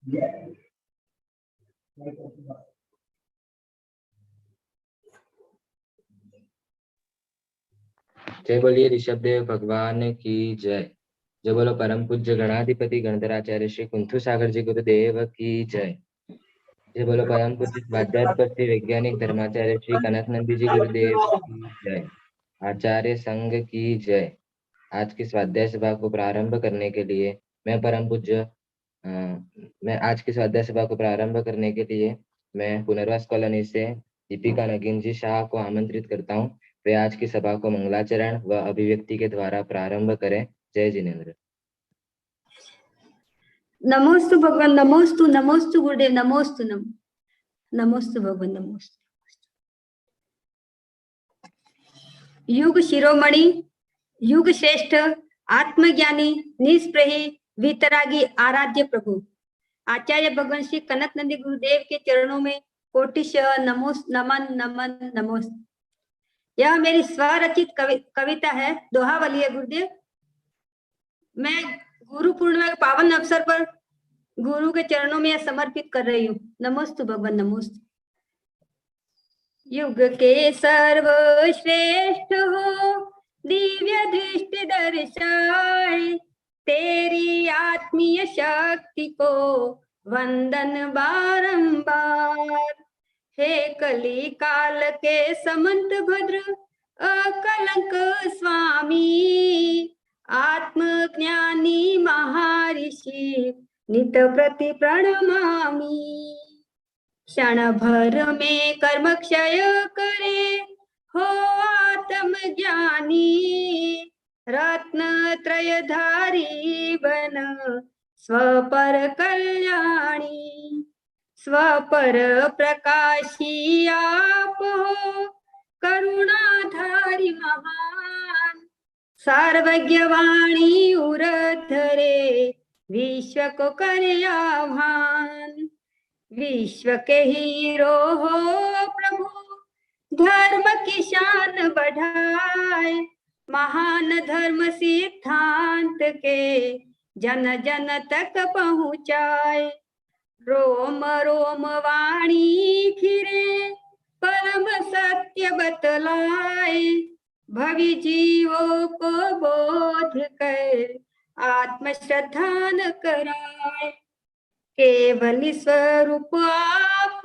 जय बोलिए ऋषभदेव भगवान की जय। जय बोलो परम पूज्य गणाधिपति गणधराचार्य श्री कुंथु सागर जी गुरुदेव की जय। जय बोलो परम पूज्य स्वाध्याय श्री वैज्ञानिक धर्माचार्य श्री कनक नंदी जी गुरुदेव की जय। आचार्य संघ की जय। आज की स्वाध्याय सभा को प्रारंभ करने के लिए मैं आज की स्वाध्याय सभा को प्रारंभ करने के लिए मैं पुनर्वास कॉलोनी से दीपिका नगीन जी शाह को आमंत्रित करता हूँ। वे आज की सभा को मंगलाचरण व अभिव्यक्ति के द्वारा प्रारंभ करें। जय जिनेन्द्र। नमोस्तु भगवान, नमोस्तु, नमोस्तु गुरुदेव, नमोस्तु, नमोस्तु भगवान, नमोस्तु। युग शिरोमणि, युग श्रेष्ठ, आत्मज्ञानी, निष्प्रही, वितरागी, आराध्य प्रभु आचार्य भगवान श्री कनक नंदी गुरुदेव के चरणों में कोटिशः नमन नमन नमोस्त। यह मेरी स्वरचित कविता है, दोहावली है गुरुदेव। मैं गुरु पूर्णिमा के पावन अवसर पर गुरु के चरणों में यह समर्पित कर रही हूँ। नमोस्तु भगवान, नमोस्तु। युग के सर्वश्रेष्ठ हो, दिव्य दृष्टि दर्शाए, तेरी आत्मीय शक्ति को वंदन बारंबार। हे कली काल के समंत भद्र अकलंक स्वामी, आत्मज्ञानी महर्षि नित प्रति प्रणमामि। क्षण भर में कर्म क्षय करे हो आत्मज्ञानी, रत्न त्रयधारी बन स्वपर कल्याणी। स्वपर प्रकाशी आप हो करुणाधारी महान, सर्वज्ञवाणी उरधरे विश्व को करे आह्वान। विश्व के हीरो हो प्रभु, धर्म की शान बढ़ाए, महान धर्म सिद्धांत के जन जन तक पहुँचाए। रोम रोम वाणी खिरे परम सत्य बतलाए, भवि जीवों को बोध कर आत्म श्रद्धा न कराए। केवल स्वरूप आप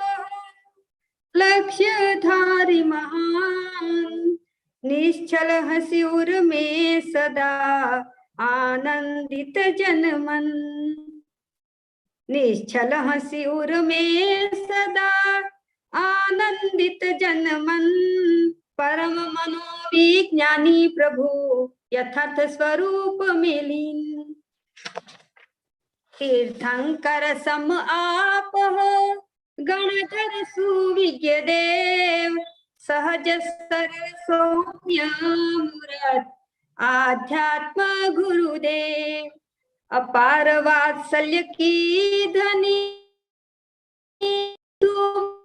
लक्ष्य धारी महान, निश्चल हंसी उर में सदा आनंदित जन मन। निश्चल हंसी उर में सदा आनंदित जन मन, परम मनोविज्ञानी प्रभु यथार्थ स्वरूप में लीन। तीर्थंकर सम आप हो गणधर सुविज्ञ देव, सहज सरल सौम्य मूरत आध्यात्म गुरुदेव। अपार वात्सल्य की धनी तू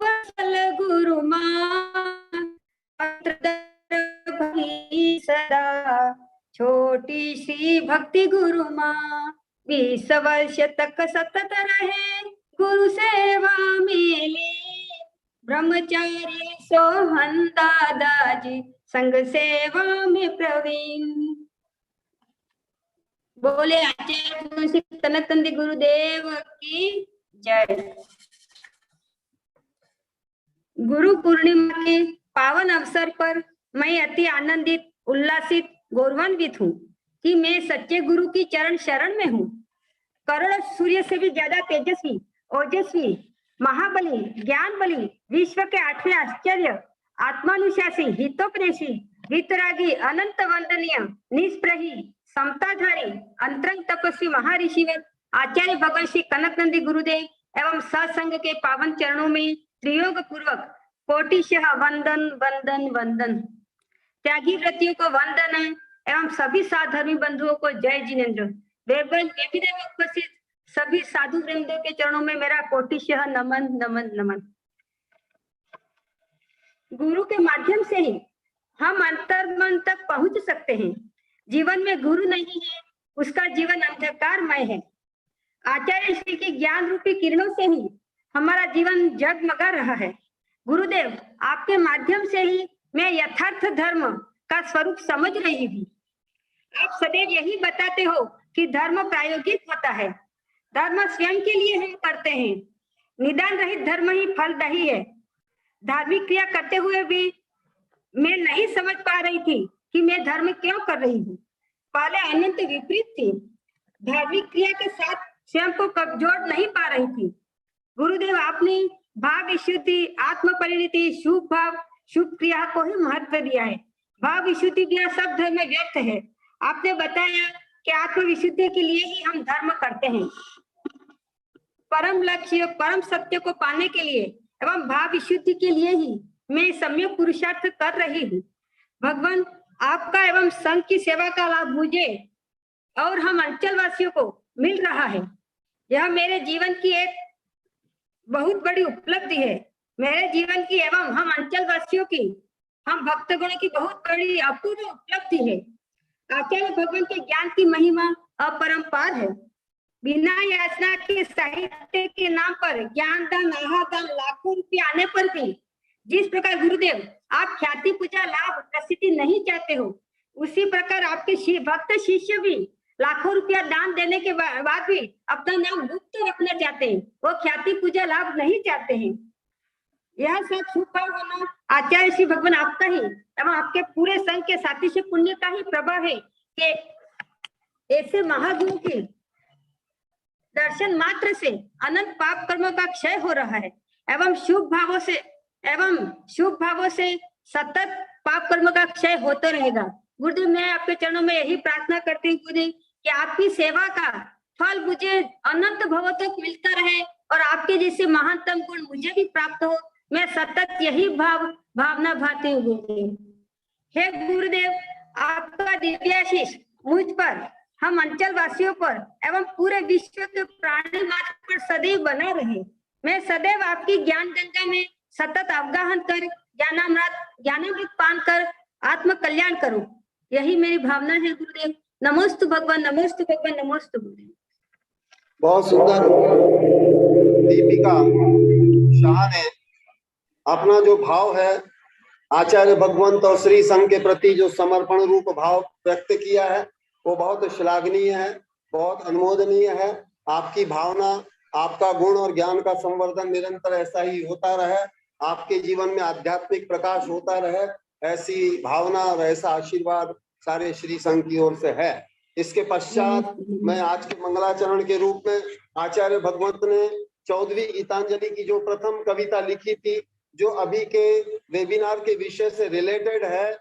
वत्सल गुरु मान, सदा छोटी सी भक्ति गुरु माँ। 20 वर्ष तक सतत रहे गुरु सेवा में लीन, ब्रह्मचारी सोहन दादाजी संग सेवा में प्रवीण। बोले आचार्य श्री कनक नंदी गुरुदेव की जय। गुरु पूर्णिमा के पावन अवसर पर मैं अति आनंदित, उल्लासित, गौरवान्वित हूँ कि मैं सच्चे गुरु की चरण शरण में हूँ। करोड़ों सूर्य से भी ज्यादा तेजस्वी, ओजस्वी, महाबली, ज्ञान बली, विश्व के 8वें आश्चर्य, आत्मानुशासी, हितोपदेशी, वितरागी, अनंत वंदनीय, निष्प्रही, समताधारी, अंतरंग तपस्वी महर्षिवर आचार्य भगवान श्री कनक नंदी गुरुदेव एवं सत्संग के पावन चरणों में त्रियोग पूर्वक कोटिशः वंदन वंदन वंदन। त्यागी व्रतियों को वंदना एवं सभी साधर्मी बंधुओं को जय जिनेन्द्र। वेबीनार में उपस्थित सभी साधु वृंदों के चरणों में मेरा कोटिशः नमन नमन नमन। गुरु के माध्यम से ही हम अंतर्मन तक पहुंच सकते हैं। जीवन में गुरु नहीं है, उसका जीवन अंधकारमय है। आचार्य श्री की ज्ञान रूपी किरणों से ही हमारा जीवन जगमगा रहा है। गुरुदेव, आपके माध्यम से ही मैं यथार्थ धर्म का स्वरूप समझ रही हूँ। आप सदैव यही बताते हो कि धर्म प्रायोगिक होता है, धर्म स्वयं के लिए हम करते हैं। निदान रहित धर्म ही फलदायी है। धार्मिक क्रिया करते हुए भी मैं नहीं समझ पा रही थी कि मैं धर्म क्यों कर रही हूँ। पहले अनंत विपरीत थी, धार्मिक क्रिया के साथ स्वयं को जोड़ नहीं पा रही थी। गुरुदेव, आपने भाव विशुद्धि, आत्म परिणति, शुभ भाव, शुभ क्रिया को ही महत्व दिया है। भाव विशुद्धि बिना सब धर्म व्यर्थ है। आपने बताया कि आत्म विशुद्धि के लिए ही हम धर्म करते हैं। परम लक्ष्य, परम सत्य को पाने के लिए एवं भाव विशुद्धि के लिए ही मैं सम्यक पुरुषार्थ कर रही हूँ। भगवान, आपका एवं संघ की सेवा का लाभ मुझे और हम अंचल वासियों को मिल रहा है। यह मेरे जीवन की एक बहुत बड़ी उपलब्धि है। मेरे जीवन की एवं हम अंचल वासियों की, हम भक्तगणों की बहुत बड़ी अपूर्व उपलब्धि है। आचार्य भगवान के ज्ञान की महिमा अपरंपार है। बिना याचना के साहित्य के नाम पर ज्ञान दान, आहादान, लाखों रुपये आने पर भी जिस प्रकार गुरुदेव आप ख्याति, पूजा, लाभ, प्रसिद्धि नहीं चाहते हो, उसी प्रकार आपके भक्त शिष्य भी लाखों रुपया दान देने के बाद भी अपना नाम गुप्त रखना चाहते हैं। वो ख्याति, पूजा, लाभ नहीं चाहते हैं। यह सब शुभ भाव होना आचार्य श्री भगवान आपका ही एवं आपके पूरे संघ के साथी से पुण्य का ही प्रभाव है कि ऐसे महागुरु के दर्शन मात्र से अनंत पाप कर्मों का क्षय हो रहा है एवं शुभ भावों से सतत पाप कर्मों का क्षय होता रहेगा। गुरुदेव, मैं आपके चरणों में यही प्रार्थना करती हूँ गुरुदेव कि आपकी सेवा का फल मुझे अनंत भवों तक मिलता रहे और आपके जैसे महानतम गुण मुझे भी प्राप्त हो। मैं सतत यही भावना भाती हूँ गुरुदेव। हे गुरुदेव, आपका दिव्याशीष मुझ पर, हम अंचल वासियों पर एवं पूरे विश्व के प्राणी मात्र पर सदैव बना रहे। मैं सदैव आपकी ज्ञान गंगा में सतत अवगाहन कर ज्ञानामृत पान कर आत्म कल्याण करूं, यही मेरी भावना है गुरुदेव। नमोस्तु भगवान, नमोस्तु भगवान, नमोस्तु गुरुदेव। बहुत सुंदर दीपिका शाह ने अपना जो भाव है आचार्य भगवंत और श्री संघ के प्रति जो समर्पण रूप भाव व्यक्त किया है वो बहुत श्लाघनीय है, बहुत अनुमोदनीय है। आपकी भावना, आपका गुण और ज्ञान का संवर्धन निरंतर ऐसा ही होता रहे, आपके जीवन में आध्यात्मिक प्रकाश होता रहे, ऐसी भावना और ऐसा आशीर्वाद सारे श्री संघ की ओर से है। इसके पश्चात मैं आज के मंगलाचरण के रूप में आचार्य भगवंत ने 14वीं गीतांजलि की जो प्रथम कविता लिखी थी, जो अभी के वेबिनार के विषय से रिलेटेड है,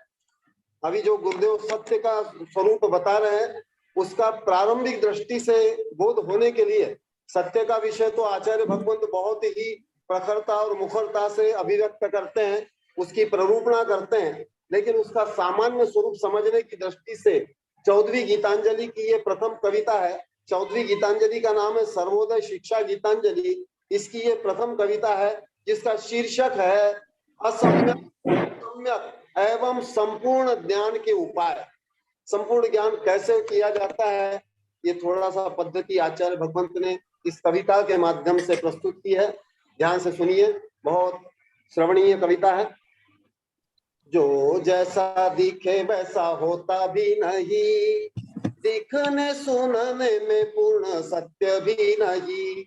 अभी जो गुरुदेव सत्य का स्वरूप बता रहे हैं उसका प्रारंभिक दृष्टि से बोध होने के लिए सत्य का विषय तो आचार्य भगवंत बहुत ही प्रखरता और मुखरता से अभिव्यक्त करते हैं, उसकी प्ररूपणा करते हैं, लेकिन उसका सामान्य स्वरूप समझने की दृष्टि से 14वीं गीतांजलि की ये प्रथम कविता है। 14वीं गीतांजलि का नाम है सर्वोदय शिक्षा गीतांजलि। इसकी ये प्रथम कविता है जिसका शीर्षक है असम्यक एवं संपूर्ण ज्ञान के उपाय। संपूर्ण ज्ञान कैसे किया जाता है, ये थोड़ा सा पद्धति आचार्य भगवंत ने इस कविता के माध्यम से प्रस्तुत की है। ध्यान से सुनिए, बहुत श्रवणीय कविता है। जो जैसा दिखे वैसा होता भी नहीं, दिखने सुनने में पूर्ण सत्य भी नहीं।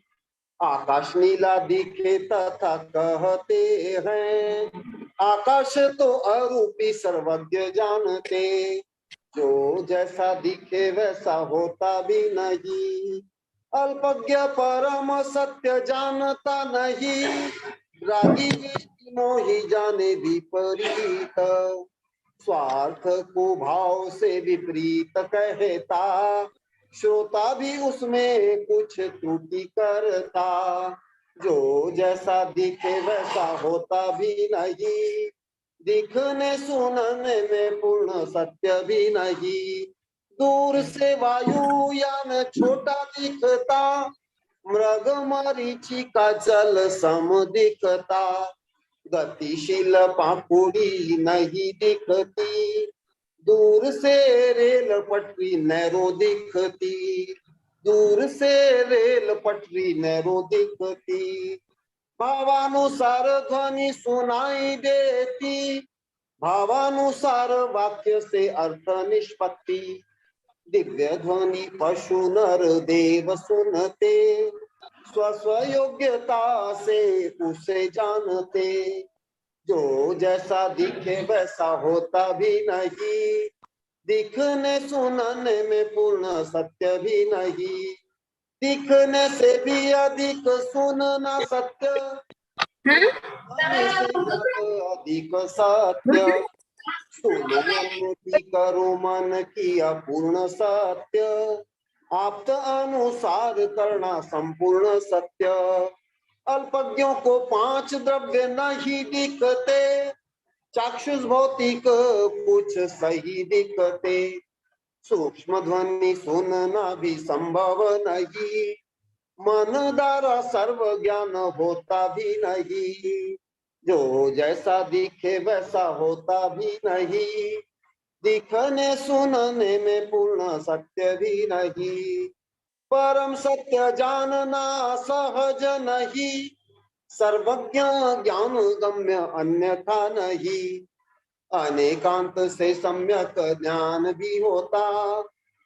आकाश नीला दिखे तथा कहते हैं, आकाश तो अरूपी सर्वज्ञ जानते। जो जैसा दिखे वैसा होता भी नहीं, अल्पज्ञ परम सत्य जानता नहीं। रागी मोही जाने विपरीत, स्वार्थ को भाव से विपरीत कहता। श्रोता भी उसमें कुछ त्रुटि करता। जो जैसा दिखे वैसा होता भी नहीं, दिखने सुनने में पूर्ण सत्य भी नहीं। दूर से वायुयान छोटा दिखता, मृग मरीचि का जल सम दिखता। गतिशील पापुड़ी नहीं दिखती, दूर से रेल पटरी नैरो दिखती। दूर से रेल पटरी नैरो दिखती, भावानुसार ध्वनि सुनाई देती, भावानुसार वाक्य से अर्थ निष्पत्ति, दिव्य ध्वनि पशु नर देव सुनते, स्व स्व योग्यता से उसे जानते, जो जैसा दिखे वैसा होता भी नहीं, दिखने सुनने में पूर्ण सत्य भी नहीं, दिखने से भी अधिक सुनना सत्य, सुनने से अधिक सत्य, सुनो अनुति करो मन की अपूर्ण सत्य, आप्त अनुसार करना संपूर्ण सत्य, अल्पज्ञों को 5 द्रव्य नहीं दिखते, चाक्षुष भौतिक कुछ सही दिखते, सूक्ष्म ध्वनि सुनना भी संभव नहीं, मन द्वारा सर्व ज्ञान होता भी नहीं, जो जैसा दिखे वैसा होता भी नहीं, दिखने सुनने में पूर्ण सत्य भी नहीं, परम सत्य जानना सहज नहीं, सर्वज्ञ ज्ञान गम्य अन्यथा नहीं, अनेकांत से सम्यक ज्ञान भी होता,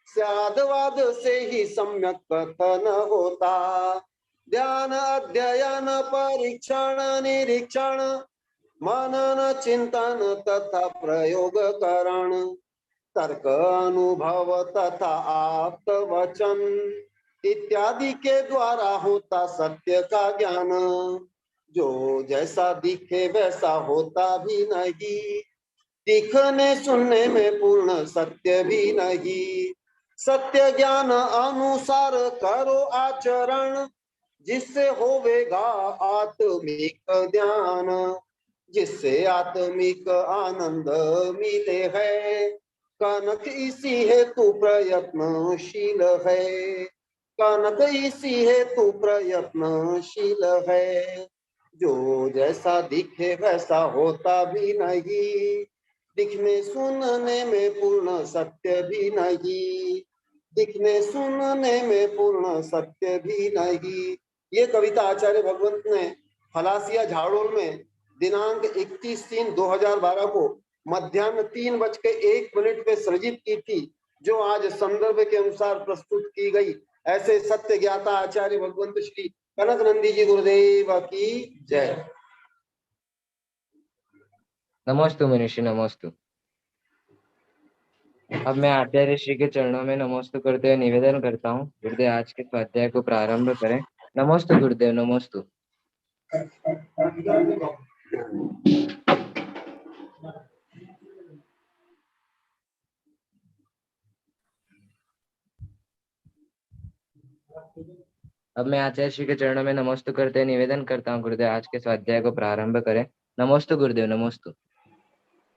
स्यादवाद से ही सम्यक कथन होता, ध्यान अध्ययन परीक्षण निरीक्षण मनन चिंतन तथा प्रयोग करण, तर्क अनुभव तथा आप्त वचन इत्यादि के द्वारा होता सत्य का ज्ञान, जो जैसा दिखे वैसा होता भी नहीं, दिखने सुनने में पूर्ण सत्य भी नहीं, सत्य ज्ञान अनुसार करो आचरण, जिससे होवेगा आत्मिक ध्यान, जिससे आत्मिक आनंद मिले है, कनक इसी हेतु प्रयत्नशील है, कनक इसी हेतु प्रयत्नशील है, जो जैसा दिखे वैसा होता भी नहीं, दिखने सुनने में पूर्ण सत्य भी नहीं, दिखने सुनने में पूर्ण सत्य भी नहीं। ये कविता आचार्य भगवंत ने फलासिया झाड़ोल में दिनांक 31/3/2012 को मध्याह्न 3:01 पे सृजित की थी, जो आज संदर्भ के अनुसार प्रस्तुत की गई। ऐसे सत्य ज्ञाता आचार्य भगवंत श्री कनक नंदी जी गुरुदेव की जय। नमोस्तु मनीषी नमोस्तु। अब मैं आचार्य श्री के चरणों में नमोस्तु करते हुए निवेदन करता हूँ गुरुदेव आज के स्वाध्याय को प्रारंभ करें। नमोस्तु गुरुदेव नमोस्तु। अब मैं आचार्य श्री के चरणों में नमोस्तु करते हुए निवेदन करता हूँ गुरुदेव आज के स्वाध्याय को प्रारंभ करें। नमोस्तु गुरुदेव नमोस्तु।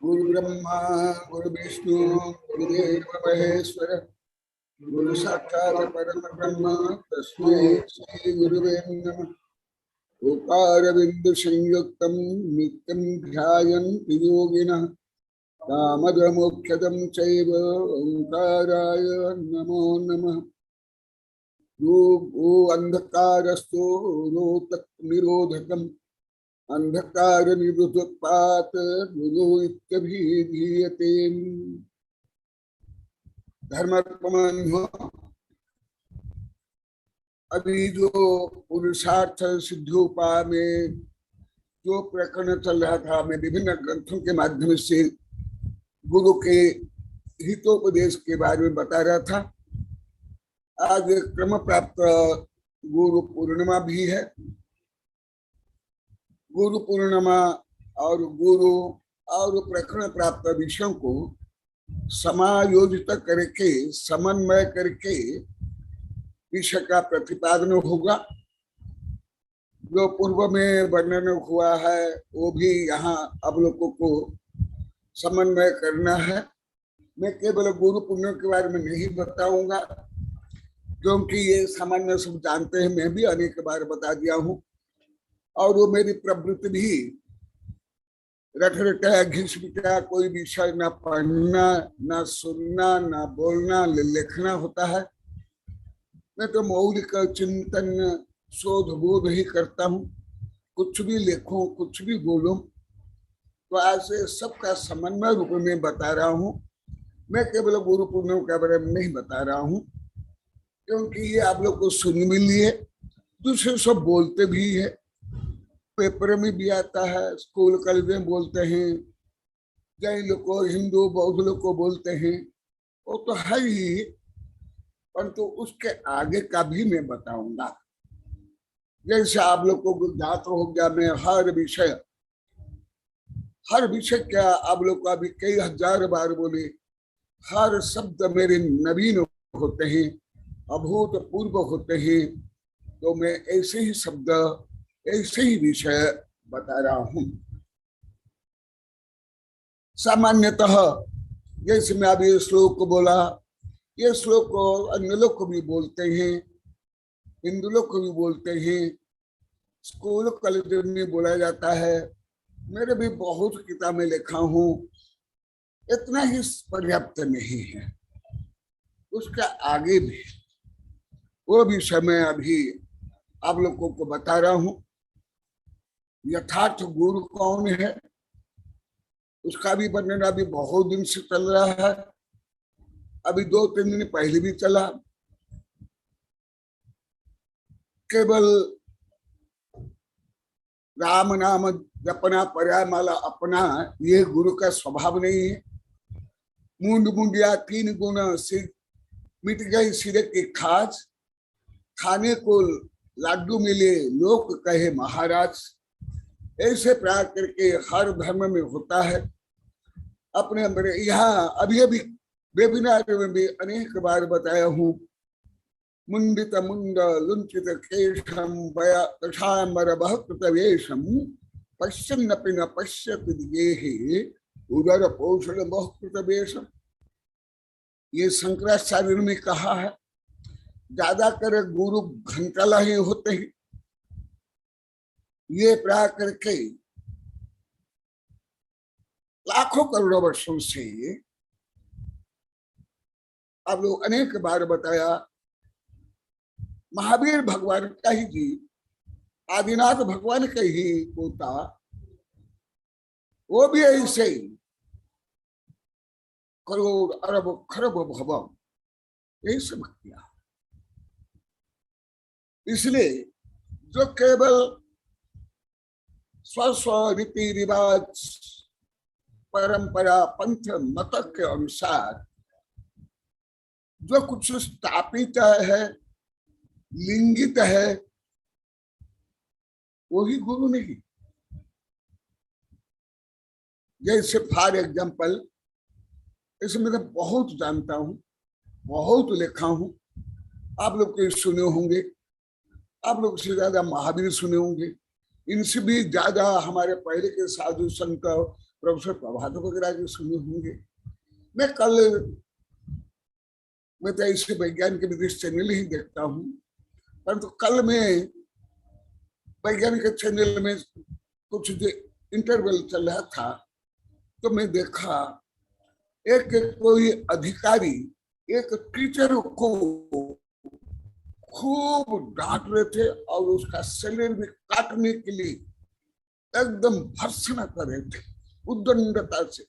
गुरु ब्रह्मा गुरु विष्णु गुरुदेव महेश्वर गुरु साक्षात् परम ब्रह्म तस्मै श्री गुरुवे नमः। ओंकार बिंदु संयुक्तम नित्यं ध्यायन्ति योगिनः कामदमोक्षदं चैव ओंकाराय नमो नमः। यो अंधकारस्थो रोतक निरोधकम् अंधकार निरुद्धपात गुरु इत्यभिधीयते। धर्मात्मन्यो अभी जो पुरुषार्थ सिद्धोपाय में जो प्रकरण चल रहा था, मैं विभिन्न ग्रंथों के माध्यम से गुरु के हितोपदेश के बारे में बता रहा था। आज क्रम प्राप्त गुरु पूर्णिमा भी है। गुरु पूर्णिमा और गुरु और प्रकरण प्राप्त विषयों को समायोजित करके समन्वय करके विषय का प्रतिपादन होगा। जो पूर्व में वर्णन हुआ है वो भी यहाँ अब लोगों को समन्वय करना है। मैं केवल गुरु पूर्णिमा के बारे में नहीं बताऊंगा, क्योंकि ये सामान्य सब जानते हैं, मैं भी अनेक बार बता दिया हूँ। और वो मेरी प्रवृत्ति भी रटा घिसपिटा कोई विषय ना पढ़ना ना सुनना ना बोलना लिखना होता है। मैं तो मौलिक चिंतन शोध बोध ही करता हूँ। कुछ भी लिखूं, कुछ भी बोलूं, तो ऐसे सबका समन्वय रूप में बता रहा हूँ। मैं केवल गुरु पूर्णिमा के बारे में नहीं बता रहा हूँ, क्योंकि ये आप लोग को सुन भी लिए, दूसरे सब बोलते भी है, पेपर में भी आता है, स्कूल कॉलेज में बोलते हैं, जैन लोग को, हिंदू बौद्ध लोग को बोलते हैं, वो तो है ही, परंतु उसके आगे का भी मैं बताऊंगा। जैसे आप लोग को ज्ञात हो गया, मैं हर विषय क्या आप लोग को अभी कई हजार बार बोले, हर शब्द मेरे नवीन होते हैं, अभूतपूर्व होते हैं, तो मैं ऐसे ही शब्द, ऐसे ही विषय बता रहा हूं। सामान्यतः जैसे मैं अभी ये श्लोक को बोला, ये श्लोक को अन्य लोग को भी बोलते हैं, हिंदू लोग को भी बोलते हैं, स्कूल कॉलेज में बोला जाता है, मेरे भी बहुत किताबें लिखा हूं, इतना ही पर्याप्त नहीं है, उसके आगे भी वो भी समय अभी आप लोगों को बता रहा हूं। यथार्थ गुरु कौन है उसका भी वर्णन अभी बहुत दिन से चल रहा है, अभी 2-3 दिन पहले भी चला। केवल राम नाम जपना, पर्यायमाला अपना, ये गुरु का स्वभाव नहीं है। मुंड मुंडिया 3 गुण सिर मिट गई सिर की खाज, खाने को लाडू मिले लोग कहे महाराज, ऐसे प्रयास करके हर धर्म में होता है। अपने मेरे यहाँ अभी वेबिनार में भी अनेक बार बताया हूँ, मुंडित मुंड लुंचित केशम वयामर बहुकृत वेशम पश्यन्नपि न पश्यति गेहे उदर पोषण बहुकृत वेशम। ये शंकराचार्य ने कहा है। ज्यादातर गुरु घंटाला ही होते हैं, ये प्रयास करके लाखों करोड़ों वर्षों से आप लोग अनेक बार बताया, महावीर भगवान का ही जी, आदिनाथ भगवान का ही पोता, वो भी ऐसे करोड़ अरब खरब भव यही सब किया। इसलिए जो केवल स्व रीति रिवाज परंपरा पंथ मत के अनुसार जो कुछ स्थापित है, लिंगित है, वही गुरु नहीं। जैसे फॉर एग्जाम्पल, इसमें तो बहुत जानता हूं, बहुत लिखा हूं, आप लोग तो सुने होंगे, आप लोग से ज्यादा महावीर सुने होंगे, इनसे भी ज्यादा हमारे पहले के साधु संत प्रोफेसर प्रभात वगैरह के सुने होंगे। मैं तो ऐसे वैज्ञानिक विदेश चैनल ही देखता हूँ, परंतु कल मैं वैज्ञानिक चैनल में कुछ जो इंटरवल चल रहा था, तो मैं देखा एक कोई अधिकारी एक टीचर को खूब डांट रहे थे और उसका शरीर भी काटने के लिए एकदम भर्त्सना कर रहे थे उद्दंडता से।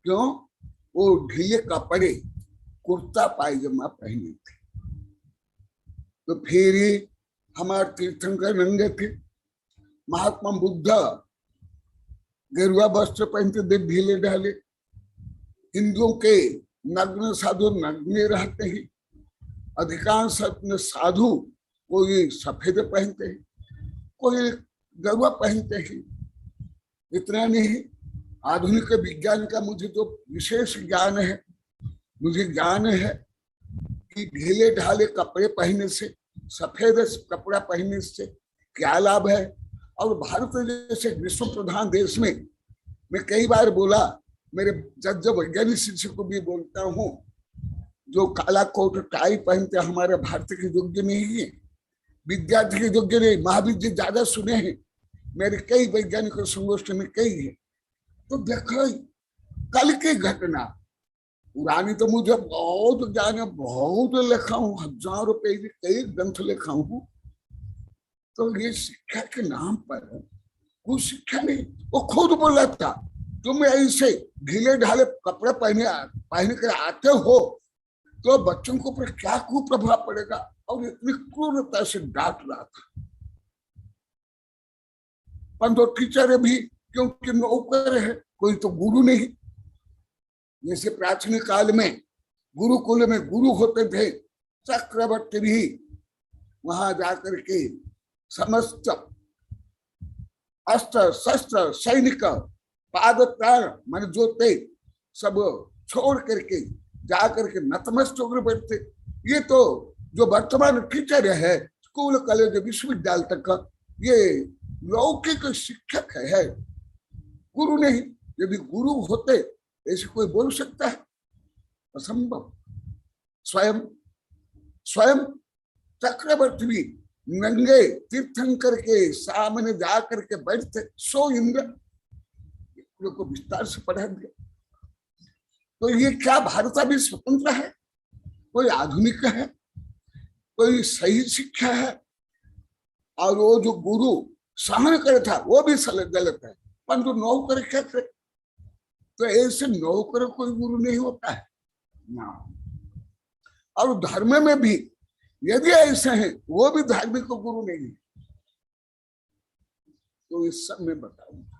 क्यों? वो ढीले कपड़े कुर्ता पायजामा पहने थे। तो फिर हमारे तीर्थंकर नंगे थे, महात्मा बुद्ध गेरुआ वस्त्र पहनते थे ढीले ढाले, हिंदुओं के नग्न साधु नग्न रहते हैं, अधिकांश साधु कोई सफेद पहनते हैं, कोई गेरुआ पहनते हैं। इतना नहीं, आधुनिक विज्ञान का मुझे तो विशेष ज्ञान है, मुझे ज्ञान है कि ढीले ढाले कपड़े पहनने से, सफेद कपड़ा पहनने से क्या लाभ है। और भारत जैसे विश्व प्रधान देश में मैं कई बार बोला, मेरे जज वैज्ञानिक शिक्षक को भी बोलता हूँ, जो काला कोट टाई पहनते हमारे भारत के योग्य नहीं है, विद्यार्थी के योग्य नहीं। महावीर जी ज्यादा सुने हैं, मेरे कई वैज्ञानिक संगोष्ठी में कई है। तो देखो कल की घटना, पुरानी तो मुझे बहुत ज्ञान है, बहुत लिखा हूं, हजारों पेज कई ग्रंथ लिखा हूं, तो ये शिक्षा के नाम पर कुछ शिक्षा नहीं। वो खुद बोला था तुम ऐसे ढीले ढाले कपड़े पहन कर आते हो तो बच्चों को पर क्या कुप्रभाव पड़ेगा, और इतनी क्रूरता से डांट रहा था। परंतु टीचर भी क्योंकि नौकर है, कोई तो गुरु नहीं। जैसे प्राचीन काल में गुरुकुल में गुरु होते थे, चक्रवर्ती भी वहां जाकर के समस्त अस्त्र शस्त्र सैनिक पाद प्राण मन जोते सब छोड़ करके जाकर के नतमस्तक होकर बैठते। ये तो जो वर्तमान टीचर है स्कूल कॉलेज विश्वविद्यालय तक का, ये लौकिक शिक्षक है, गुरु नहीं। यदि गुरु होते ऐसे कोई बोल सकता है? असंभव। स्वयं स्वयं चक्रवर्ती भी नंगे तीर्थंकर के सामने जाकर के बैठते। सो इंद्र को विस्तार से पढ़ा दिया। तो ये क्या भारत अभी स्वतंत्र है? कोई आधुनिक है? कोई सही शिक्षा है? और वो जो गुरु सहन करे था वो भी गलत है, परंतु नौकर क्या करे? तो ऐसे नौकर कोई गुरु नहीं होता है ना। और धर्म में भी यदि ऐसे हैं वो भी धार्मिक गुरु नहीं है। तो इस सब में बताऊंगा,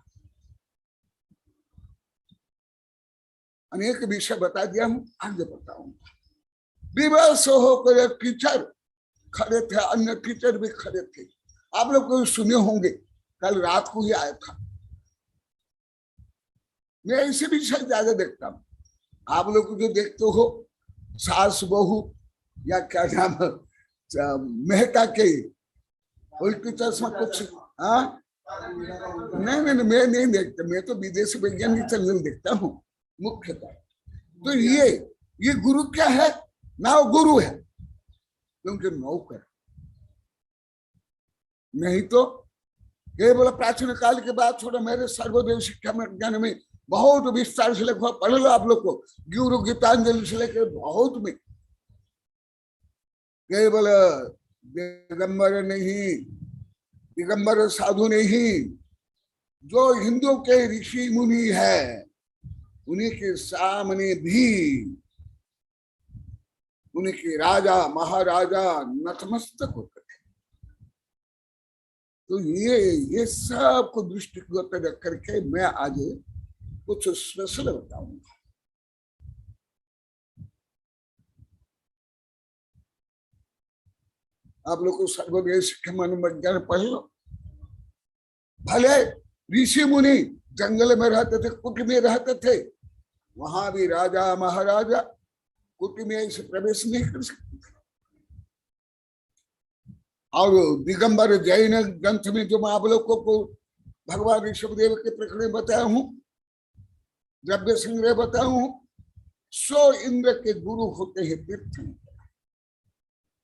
अनेक विषय बता दिया हूं, आगे बताऊंगा। विवश होकर टीचर खड़े थे, अन्य टीचर भी खड़े थे। आप लोग को सुने होंगे, कल रात को ही आया था। मैं ऐसे विषय ज्यादा देखता हूं। आप लोग जो देखते हो सास बहू या क्या नाम मेहता के उल्टी चश्मा कुछ, हाँ नहीं, मैं नहीं देखता। मैं तो विदेशी वैज्ञानिक चैनल देखता हूँ मुख्यतः। तो ये गुरु क्या है ना? वो गुरु है क्योंकि नौकर, नहीं तो केवल प्राचीन काल के बाद थोड़ा मेरे सर्वदेव शिक्षा में ज्ञान में बहुत विस्तार से लिखा, पढ़ लो आप लोग को, गुरु गीतांजलि से लेकर बहुत में। केवल दिगंबर नहीं, दिगंबर साधु नहीं, जो हिंदुओं के ऋषि मुनि है उन्हीं के सामने भी उनके राजा महाराजा नतमस्तक होते थे। तो ये सब को दृष्टिगत रख करके मैं आज कुछ स्पेशल बताऊंगा। आप लोग को सर्वदेव शिक्षा मनोविज्ञान पढ़ लो। भले ऋषि मुनि जंगल में रहते थे, कुटी में रहते थे, वहां भी राजा महाराजा कुटी में ऐसे प्रवेश नहीं कर सकते थे। और दिगंबर जैन ग्रंथ में जो मैं आप लोगों को भगवान ऋषभदेव के प्रकरण बताया हूं, द्रव्य संग्रह बताया हूं, सो इंद्र के गुरु होते हैं तीर्थंकर।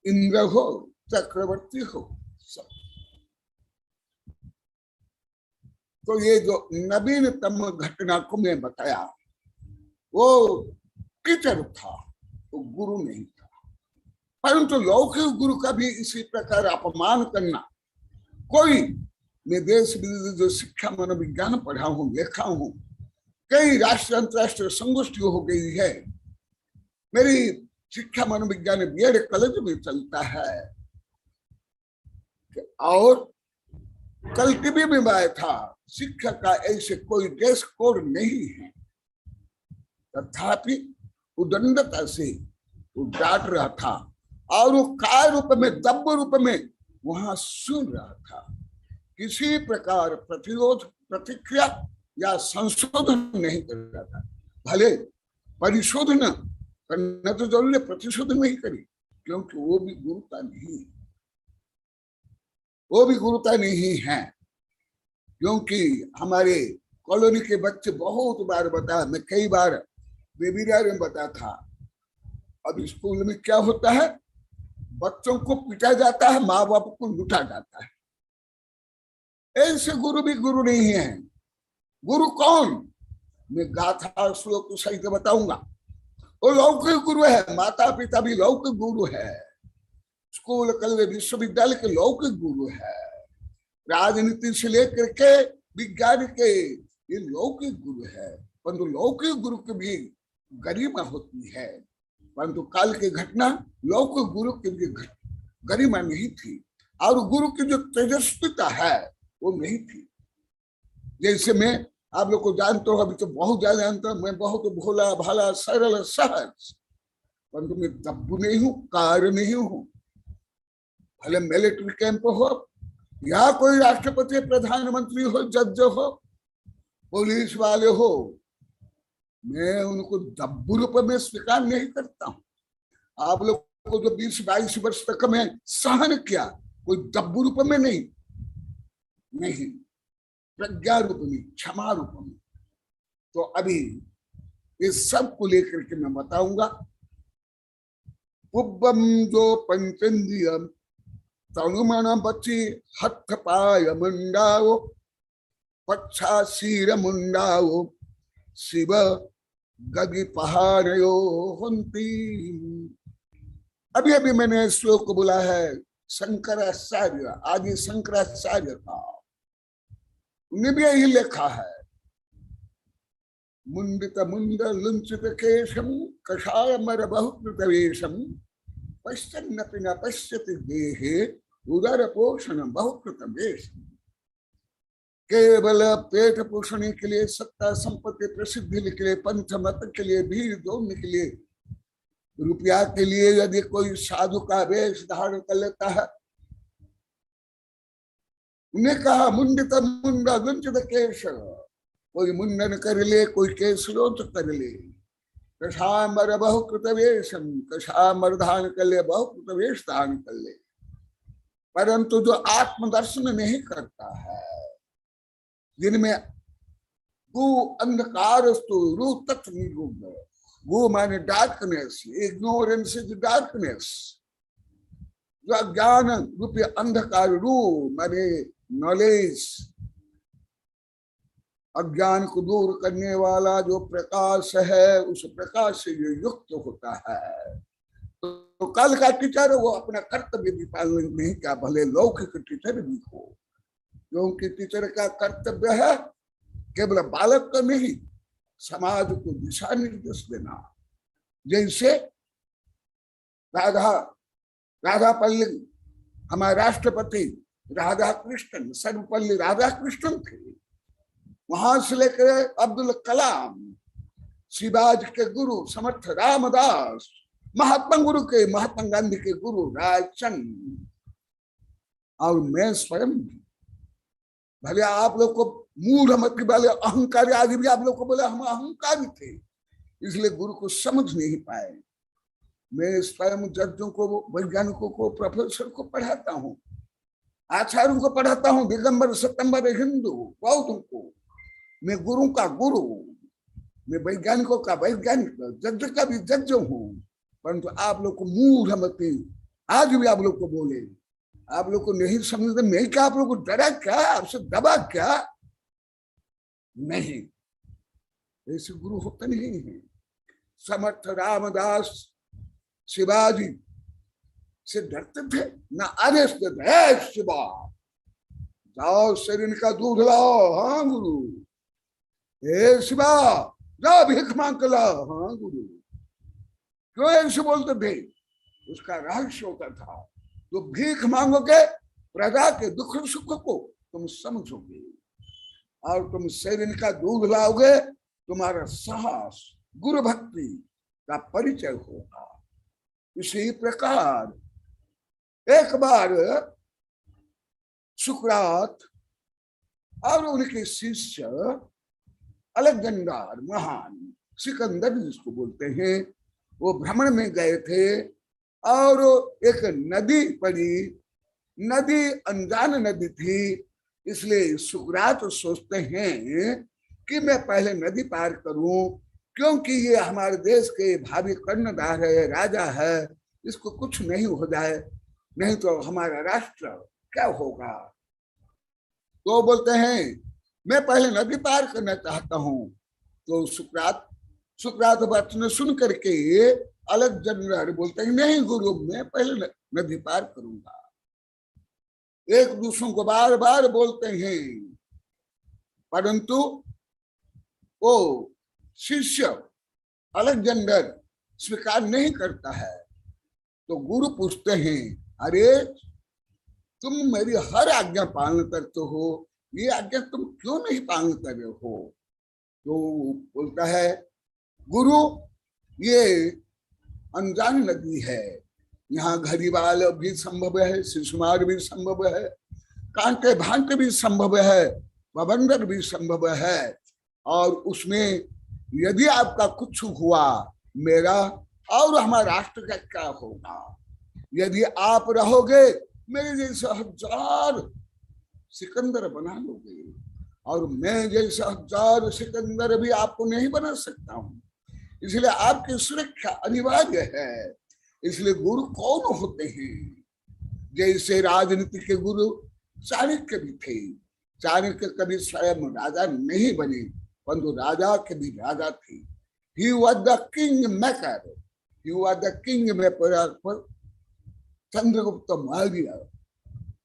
इंद्र हो चक्रवर्ती हो सब। तो ये जो नवीनतम घटना को मैं बताया वो टीचर था, वो गुरु नहीं था। परंतु लौकिक गुरु का भी इसी प्रकार अपमान करना, कोई मैं देश विदेश जो शिक्षा मनोविज्ञान पढ़ा हूं, लिखा हूं, कई राष्ट्रीय अंतरराष्ट्रीय संगोष्ठी हो गई है। मेरी शिक्षा मनोविज्ञान बीएड कॉलेज में चलता है। और कल टीवी में आया था, शिक्षा का ऐसे कोई ड्रेस कोड नहीं है, तथापि उदंडता से वो डांट रहा था और वो काय रूप में, दब्ब रूप में वहां सुन रहा था। किसी प्रकार प्रतिरोध प्रतिक्रिया या संशोधन नहीं कर रहा था। भले परिशोधन करना तो जरूरी है, प्रतिशोधन नहीं करी, क्योंकि वो भी गुरुता नहीं, वो भी गुरुता नहीं है। क्योंकि हमारे कॉलोनी के बच्चे बहुत बार बताया, मैं कई बार वेबिनार में बताया था, अब स्कूल में क्या होता है, बच्चों को पीटा जाता है, माँ बाप को लूटा जाता है। ऐसे गुरु भी गुरु नहीं है। गुरु कौन? मैं गाथा श्लोक सहित बताऊंगा। वो लौकिक गुरु है, माता पिता भी लौकिक गुरु है, स्कूल कॉलेज विश्वविद्यालय के लौकिक गुरु है, राजनीति से लेकर के विज्ञान के ये लौकिक गुरु है। परंतु लौकिक गुरु की भी गरिमा होती है, परंतु काल की घटना लौकिक गुरु की भी गरिमा नहीं थी, और गुरु की जो तेजस्विता है वो नहीं थी। जैसे मैं आप लोग को जानते हो, अभी तो बहुत ज्यादा जानता हूं, मैं बहुत भोला भाला सरल सहज, परंतु मैं दब्बू नहीं हूं, कार नहीं हूं। भले मिलिट्री कैंप हो या कोई राष्ट्रपति प्रधानमंत्री हो, जज हो, पुलिस वाले हो, मैं उनको दब्बू रूप में स्वीकार नहीं करता हूं। आप लोग को जो 20-22 वर्ष तक मैं सहन किया, कोई दब्बू रूप में नहीं, प्रज्ञा रूप में, क्षमा रूप में। तो अभी इस सब को लेकर के मैं बताऊंगा। पुब्बम जो पंचेंद्रियम तनुमन बची हथ पाय मुंडाओ पच्छा शीर मुंडाओ शिव गगि पहाड़यो हंती। अभी अभी मैंने श्लोक को बोला है शंकराचार्य, आदि शंकराचार्य का, उन्हें भी यही लिखा है। मुंडित मुंड लुंचित केशम कषाय मर बहुकृत वेशम पश्चन्नपि न पश्यति देहे उदर पोषण बहुकृत वेशम। केवल पेट पोषण के लिए, सत्ता संपत्ति प्रसिद्धि के लिए, पंथ मत के लिए, भीड़ दौड़ने के लिए, रुपया के लिए यदि कोई साधु का वेश धारण कर लेता है, उन्हें कहा मुंडित मुंडा गुंजित केश, कोई मुंडन कर ले, कोई केशलोच कर ले, कषामर बहुकृत वेशम, कषामर धारण कर ले, बहुकृत वेश धारण कर ले, परंतु जो आत्मदर्शन नहीं करता है, जिनमें वो अंधकार रू तत्व निरूप, वो माने डार्कनेस, इग्नोरेंस इज डार्कनेस, जो अज्ञान रूपी अंधकार, रू माने नॉलेज, अज्ञान को दूर करने वाला जो प्रकाश है, उस प्रकाश से ये युक्त होता है। तो कल का टीचर वो अपना कर्तव्य भी पालन नहीं किया, भले लौकिक टीचर भी हो, क्योंकि टीचर का कर्तव्य है केवल बालक का नहीं, समाज को दिशा निर्देश देना। जैसे राधा पल्ली, हमारे राष्ट्रपति राधा कृष्णन, सर्वपल्ली राधा कृष्णन थे, वहां से लेकर अब्दुल कलाम, शिवाजी के गुरु समर्थ रामदास, महात्मा गुरु के, महात्मा गांधी के गुरु राजचंद, और मैं स्वयं, भले आप लोग को मूढ़ मत वाले अहंकारी आदि भी आप लोग को बोले हम अहंकारी थे, इसलिए गुरु को समझ नहीं पाए। मैं स्वयं जजों को, वैज्ञानिकों को, प्रोफेसर को पढ़ाता हूँ, आचार्यों को पढ़ाता हूँ, दिगंबर सतंबर हिंदू बौद्धों को। मैं गुरु का गुरु, मैं वैज्ञानिकों का वैज्ञानिक, जज का भी जज हूँ, परंतु आप लोग को मूढ़ मती आज भी आप लोग को बोले, आप लोग को नहीं समझते, मैं क्या आप लोग को डरा क्या, आपसे दबा क्या? नहीं, ऐसे गुरु होते नहीं है। समर्थ रामदास शिवाजी से डरते थे ना, आदेश देते है शिवा जाओ शरीर का दूध लाओ, हाँ गुरु, हे शिवा जाओ भीख मांग लाओ, हाँ गुरु। क्यों ऐसे बोलते थे? उसका रहस्य होता था, तो भीख मांगोगे प्रजा के दुख सुख को तुम समझोगे, और तुम शरीर का दूध लाओगे, तुम्हारा साहस गुरु भक्ति का परिचय होगा। इसी प्रकार एक बार सुकरात और उनके शिष्य अलेक्जेंडर महान, सिकंदर जिसको बोलते हैं, वो भ्रमण में गए थे, और एक नदी पड़ी, नदी अनजान नदी थी, इसलिए सुकरात सोचते हैं कि मैं पहले नदी पार करूं, क्योंकि ये हमारे देश के भावी कर्णधार है, राजा है, इसको कुछ नहीं हो जाए, नहीं तो हमारा राष्ट्र क्या होगा। तो बोलते हैं मैं पहले नदी पार करना चाहता हूं। तो सुकरात सुकरात वचन सुन करके अलेक्जेंडर बोलते हैं नहीं गुरु, मैं पहले नदी पार करूंगा। एक दूसरों को बार बार बोलते हैं, परंतु वो शिष्य अलेक्जेंडर स्वीकार नहीं करता है। तो गुरु पूछते हैं, अरे तुम मेरी हर आज्ञा पालन करते हो, ये आज्ञा तुम क्यों नहीं पालन कर रहे हो? तो बोलता है, गुरु ये अनजान नदी है, यहाँ घड़ीवाल भी संभव है, शिशुमार भी संभव है, कांटे भांटे भी संभव है, बवंडर भी संभव है। और उसमें यदि आपका कुछ हुआ, मेरा और हमारे राष्ट्र का क्या होगा? यदि आप रहोगे मेरे जैसे 1000 सिकंदर बना लोगे, और मैं जैसा 1000 सिकंदर भी आपको नहीं बना सकता हूं। इसलिए आपकी सुरक्षा अनिवार्य है। इसलिए गुरु कौन होते हैं? जैसे राजनीति के गुरु चाणक्य भी थे। चाणक्य कभी स्वयं राजा नहीं बने, परंतु राजा के भी राजा थे। He was the king maker. He was the king maker. Chandragupta Maurya,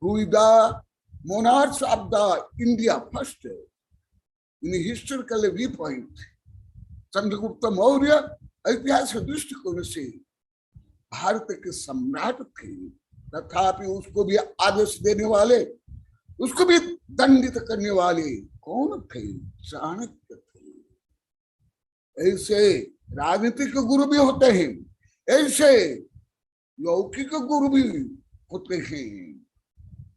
who is the monarch of the India first. In a historical viewpoint, Chandragupta Maurya ऐतिहासिक दृष्टिकोण से भारत के सम्राट थे, तथापि उसको भी आदेश देने वाले, उसको भी दंडित करने वाले कौन थे? चाणक्य थे। ऐसे राजनीतिक गुरु भी होते हैं, ऐसे लौकिक गुरु भी होते हैं।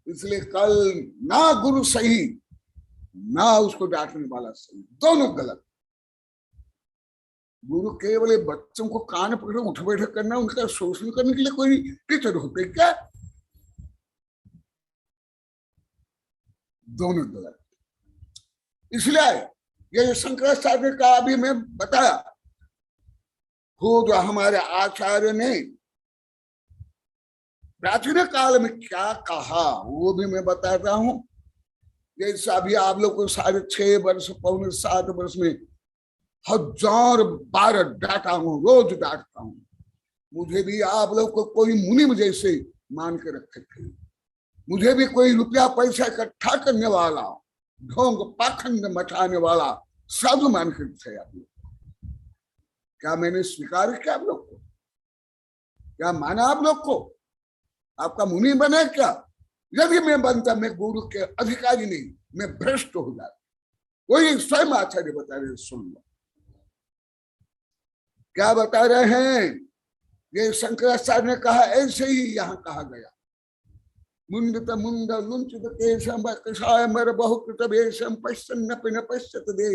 इसलिए कल ना गुरु सही ना उसको डांटने वाला सही, दोनों गलत। गुरु केवल बच्चों को कान पकड़ उठ बैठक करना, उनका शोषण करने के लिए कोई टीचर होते क्या? दोनों गलत। इसलिए ये शंकराचार्य का अभी मैं बताया, खुद हमारे आचार्य ने प्राचीन काल में क्या कहा वो भी मैं बताता हूं। जैसे अभी आप लोग को 6.5 वर्ष, पौने 7 वर्ष में 1000 बार डांटा हूं, रोज डांटता हूं। मुझे भी आप लोग को कोई मुनि जैसे मान के रखे थे। मुझे भी कोई रुपया पैसा इकट्ठा करने वाला, ढोंग पाखंड मचाने वाला साधु मान के थे आप लोग। क्या मैंने स्वीकार किया आप लोग को? क्या माना आप लोग को? आपका मुनि बने क्या? यदि मैं बनता, मैं गुरु के अधिकारी नहीं, मैं भ्रष्ट हो जाता। वही स्वयं आचार्य बता रहे, सुन लो क्या बता रहे हैं। ये शंकराचार्य ने कहा, ऐसे ही यहाँ कहा गया, मुंडत मुंड लुंचित केशम कषाय मर बहुकृत भेषम पश्चन्नपि न पश्यत दे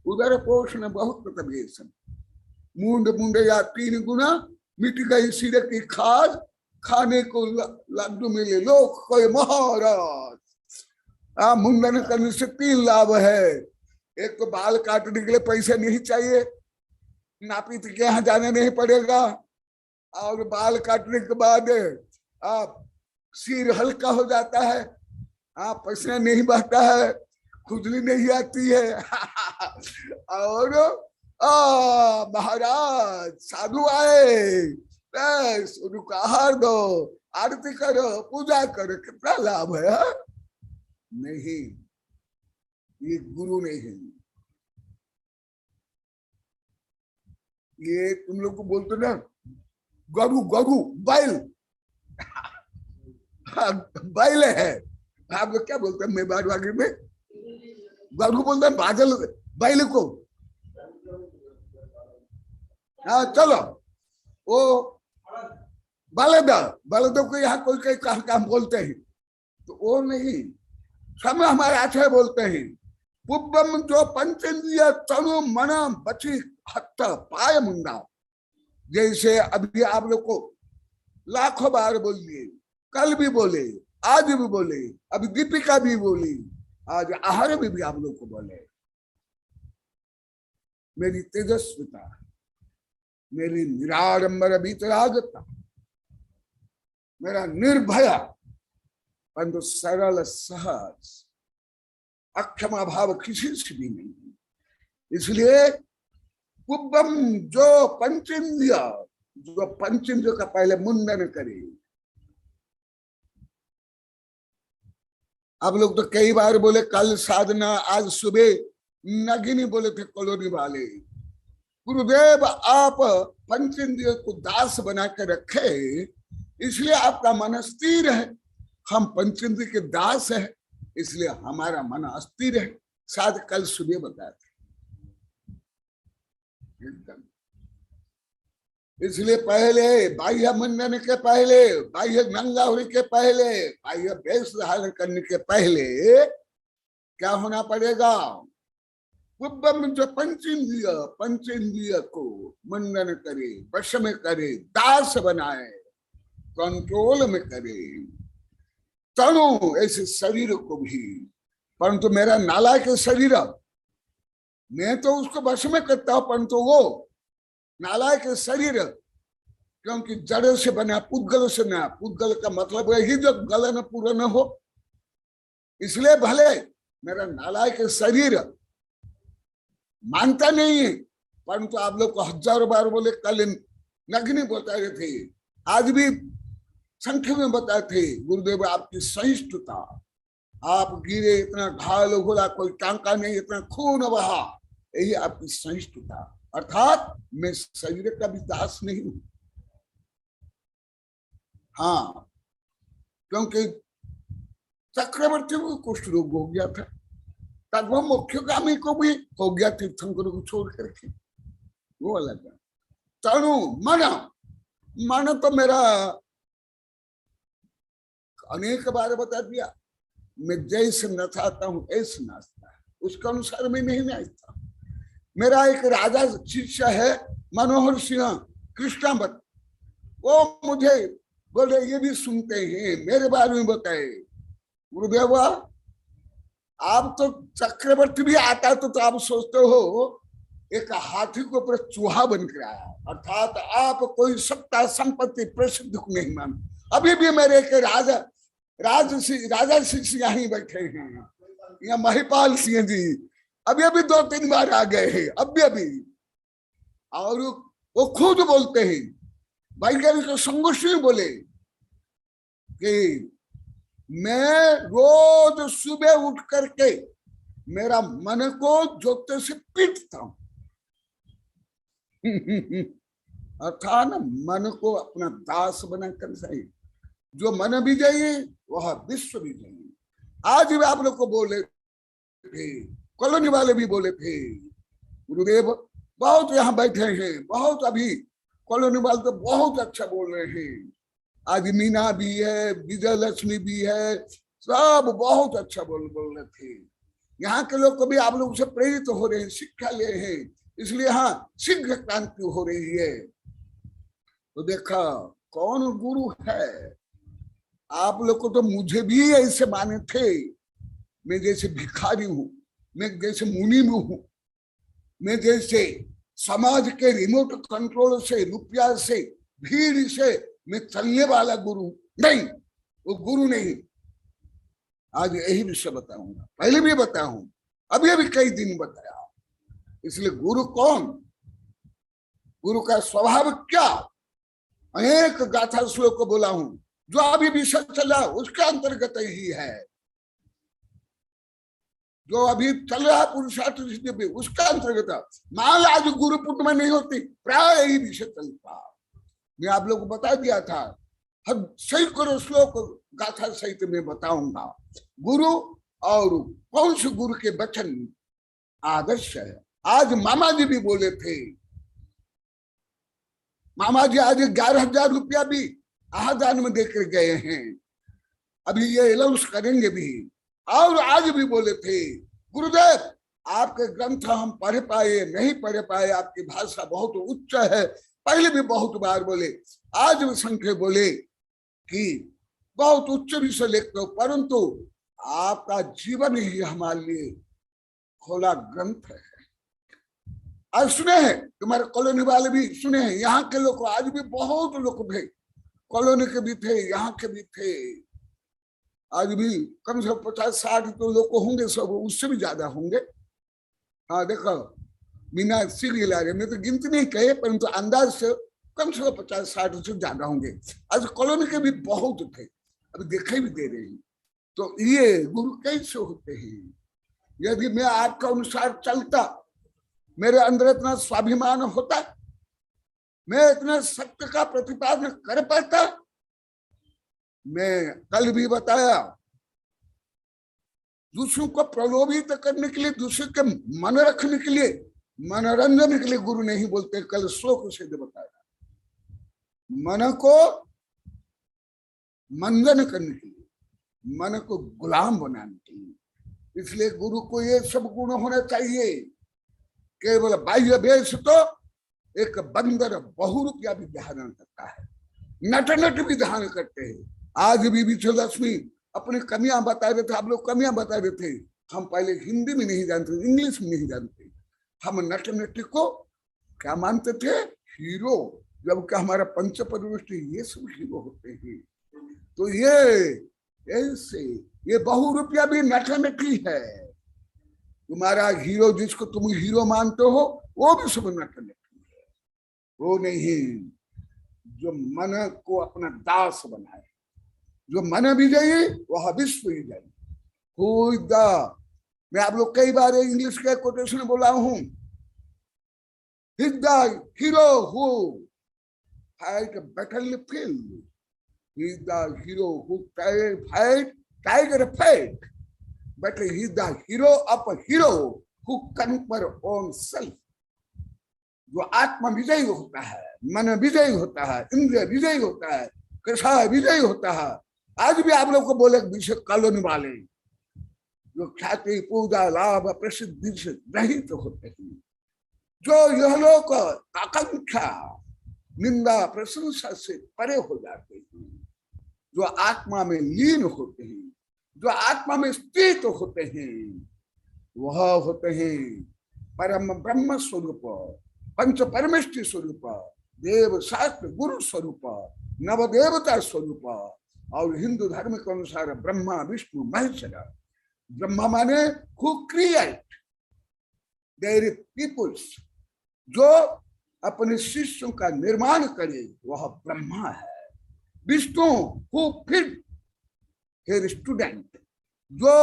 उदर पोषण बहुकृत भेषम। मुंड मुंड या 3 गुना मिट गई सिर की खाद, खाने को लड्डू मिले लोग कोई महाराज। मुंडन करने से 3 लाभ है। एक तो बाल काटने के लिए पैसे नहीं चाहिए, नापित के यहाँ जाने नहीं पड़ेगा, और बाल काटने के बाद आप सिर हल्का हो जाता है, पसीना नहीं बहता है, खुजली नहीं आती है। और महाराज साधु आए, बस उनको आहार दो, आरती करो, पूजा करो, कितना लाभ है? नहीं, ये गुरु नहीं है। ये तुम लोग को बोलते ना गरु, गरु बैल, बैल है। आप लोग क्या बोलते हैं? मैं बागवागी में गरु बोलते हैं, बादल बैल को। हाँ चलो, वो बलद, बलदों को यहाँ कोई कई काम बोलते हैं, तो वो नहीं। सब हमारे आचार्य बोलते हैं, पुब्बम जो पंचेंद्रिय तनु मना बची हत्त पाय मुंडा। जैसे अभी आप लोग को लाखों बार बोलिए, कल भी बोले, आज भी बोले, अभी दीपिका भी बोली, आज आहार में भी आप लोग को बोले। मेरी तेजस्विता, मेरी निराडंबर भीतरागता, मेरा निर्भया परंतु सरल सहज अक्षमा भाव किसी से भी नहीं। इसलिए कुब्बम जो पंचेंद्रिय, जो पंचेंद्रिय का पहले मुंडन करे। आप लोग तो कई बार बोले कल साधना, आज सुबह नगिनी बोले थे कॉलोनी वाले। गुरुदेव आप पंचेंद्रिय को दास बना के रखे, इसलिए आपका मन स्थिर है। हम पंचेंद्रिय के दास है, इसलिए हमारा मन अस्थिर है। शायद कल सुबह बताए थे। इसलिए पहले बाह्य मुंडन के पहले, बाह्य नंगा होने के पहले, बाह्य वेश धारण करने के पहले क्या होना पड़ेगा? कुब्बम जो पंचेंद्रिय, पंचेंद्रिय को मुंडन करे, वश में करे, दास बनाए, कंट्रोल में करे। तनु ऐसे शरीर को भी, परंतु मेरा नालायक शरीर, मैं तो उसको वश में करता हूं, परंतु वो नालायक शरीर, क्योंकि जड़ से बना, पुद्गल से ना। पुद्गल का मतलब यही जो गलन पूरा न हो, इसलिए भले मेरा नालायक शरीर मानता नहीं है, परंतु आप लोग को हजारों बार बोले, कल नग्नि बताए थे, आज भी संख्या में बताए थे। गुरुदेव आपकी सहिष्णुता, आप गिरे, इतना घायल होला, कोई टांका नहीं, इतना खून बहा, यही आपकी सहिष्णुता। अर्थात मैं शरीर का भी दास नहीं हूं। हाँ, क्योंकि चक्रवर्ती को कुष्ठ रोग हो गया था, तब वो मुख्यगामी को भी हो गया, तीर्थंकर को छोड़ करके, वो अलग है। तनु मन, मन तो मेरा अनेक बार बता दिया, मैं जैसे नचाता हूं ऐसे नाचता है, उसके अनुसार मैं नहीं नाचता। मेरा एक राजा शिष्य है मनोहर सिंह कृष्णावत, वो मुझे बोले, ये भी सुनते हैं, मेरे बारे में बताए, गुरुदेव आप तो चक्रवर्ती भी आता तो आप सोचते हो एक हाथी को ऊपर चूहा बनकर आया, अर्थात आप कोई सत्ता संपत्ति प्रसिद्ध को नहीं मान। अभी भी मेरे एक राजा शिष्य यहीं बैठे हैं, यहाँ महिपाल सिंह जी अभी अभी 2-3 बार आ गए हैं, अभी और वो खुद बोलते हैं, वैज्ञानिक संगोष्ठी में बोले कि मैं रोज सुबह उठ करके मेरा मन को जोते से पीटता हूं। अर्थात मन को अपना दास बनाकर सही, जो मन विजयी वह विश्व विजयी। आज भी आप लोग को बोले थे, कॉलोनी वाले भी बोले थे, गुरुदेव बहुत यहाँ बैठे हैं, बहुत अभी कॉलोनी वाले तो बहुत अच्छा बोल रहे हैं। आज मीना भी है, विजय लक्ष्मी भी है, सब बहुत अच्छा बोल रहे थे। यहाँ के लोग को भी आप लोग से प्रेरित हो रहे हैं, शिक्षा ले हैं, इसलिए हाँ शीघ्र क्रांति हो रही है। तो देखा कौन गुरु है। आप लोग को तो मुझे भी ऐसे माने थे, मैं जैसे भिखारी हूं, मैं जैसे मुनि में हूं, मैं जैसे समाज के रिमोट कंट्रोल से, रुपया से, भीड़ से मैं चलने वाला गुरु नहीं, वो गुरु नहीं। आज यही विषय बताऊंगा, पहले भी बताऊं, अभी कई दिन बताया। इसलिए गुरु कौन, गुरु का स्वभाव क्या, अनेक गाथा श्लोक को बोला हूं, जो अभी विषय चला उसके अंतर्गत ही है, जो अभी चल रहा पुरुषार्थ भी उसका अंतर्गत। मान आज गुरु पूर्णिमा नहीं होती, प्राय यही विषय चलता। मैं आप लोग को बता दिया था, हर सैकड़ों श्लोक गाथा सहित में बताऊंगा। गुरु और कौन से गुरु के वचन आदर्श है। आज मामा जी भी बोले थे, मामा जी आज 11,000 रुपया भी आहादान में देकर गए हैं, अभी ये अनाउंस करेंगे भी। और आज भी बोले थे, गुरुदेव आपके ग्रंथ हम पढ़ पाए नहीं पढ़ पाए, आपकी भाषा बहुत उच्च है, पहले भी बहुत बार बोले, आज भी संख्या बोले कि बहुत उच्च विषय लिखते हो, परंतु आपका जीवन ही हमारे लिए खोला ग्रंथ है। आज सुने हैं, तुम्हारे कॉलोनी वाले भी सुने हैं, यहाँ के लोग आज भी बहुत लोग थे, कॉलोनी के भी थे, यहाँ के भी थे, आज भी कम से कम 50-60 तो लोग होंगे, सब उससे भी ज्यादा होंगे। हाँ देखो बिना सीरियल आ रहे, मैं तो गिनती नहीं कहे, परंतु अंदाज से कम से कम 50-60 से ज्यादा होंगे। आज कॉलोनी के भी बहुत थे, अभी दिखाई भी दे रहे हैं। तो ये गुरु कैसे होते हैं? यदि मैं आपका अनुसार चलता, मेरे अंदर इतना स्वाभिमान होता, मैं इतना सत्य का प्रतिपादन कर पाता। मैं कल भी बताया, दूसरों को प्रलोभित करने के लिए, दूसरे के मन रखने के लिए, मनोरंजन के लिए गुरु नहीं बोलते। कल श्लोक से बताया, मन को मंजन करने के लिए, मन को गुलाम बनाने के लिए। इसलिए गुरु को ये सब गुण होना चाहिए। केवल बाह्य वेश तो एक बंदर बहुरूपिया भी धारण करता है, नट नट भी धारण करते हैं। आज भी विजयलक्ष्मी अपनी कमियां बता रहे थे, आप लोग कमियां बता रहे थे। हम पहले हिंदी में नहीं जानते, इंग्लिश में नहीं जानते। हम नट नट को क्या मानते थे? हीरो, जबकि हमारा पंच परिवृष्टि ये सब हीरो होते हैं। तो ये ऐसे ये बहुरूपिया भी नट नटी है। तुम्हारा हीरो, जिसको तुम हीरो मानते हो, वो भी सब नट नटी है। वो नहीं जो मन को अपना दास बनाए, जो मन विजयी वह विश्व विजयी। मैं आप लोग कई बार इंग्लिश के कोटेशन बोला हूं, hero who fight battlefield, he is the hero who fight tiger fight, but he is the hero of a hero who conquer own self। जो आत्मा विजयी होता है, मन विजयी होता है, इंद्रिय विजयी होता है, कृषा विजयी होता है। आज भी आप लोग को बोले विषय कॉलोनी वाले जो ख्याति पूजा लाभ प्रसिद्धि से रहित होते हैं, जो यह लोग आकांक्षा निंदा प्रशंसा से परे हो जाते हैं, जो आत्मा में लीन होते हैं, जो आत्मा में स्थित होते हैं, वह होते हैं परम ब्रह्म स्वरूप, पंच परमेष्टि स्वरूप, देव शास्त्र गुरु स्वरूप, नवदेवता स्वरूप। और हिंदू धर्म के अनुसार ब्रह्मा विष्णु महेश्वर। ब्रह्मा माने हु क्रिएट, देयर पीपुल्स, जो अपने शिष्यों का निर्माण करे वह ब्रह्मा है। Vishnu who feed here student, जो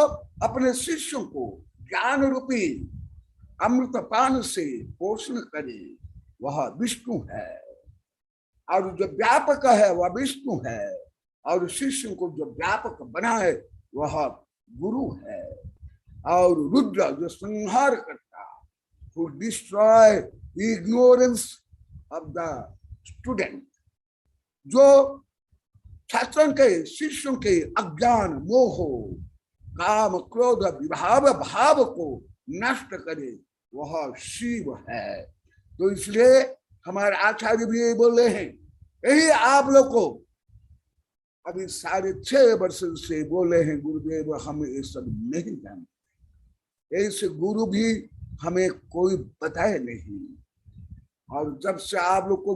अपने शिष्यों को ज्ञान रूपी अमृतपान से पोषण करे वह विष्णु है। और जो व्यापक है वह विष्णु है, और शिष्यों को जो व्यापक बनाए वह गुरु है। और रुद्र जो संहार करता, who destroy the ignorance of the student, जो छात्रों के शिष्यों के अज्ञान मोह काम क्रोध विभाव भाव को नष्ट करे वह शिव है। तो इसलिए हमारे आचार्य भी यही बोले हैं, यही आप लोग को अभी 6.5 वर्ष से बोले हैं गुरुदेव हम ये सब नहीं जानते, ऐसे गुरु भी हमें कोई बताए नहीं। और जब से आप लोग को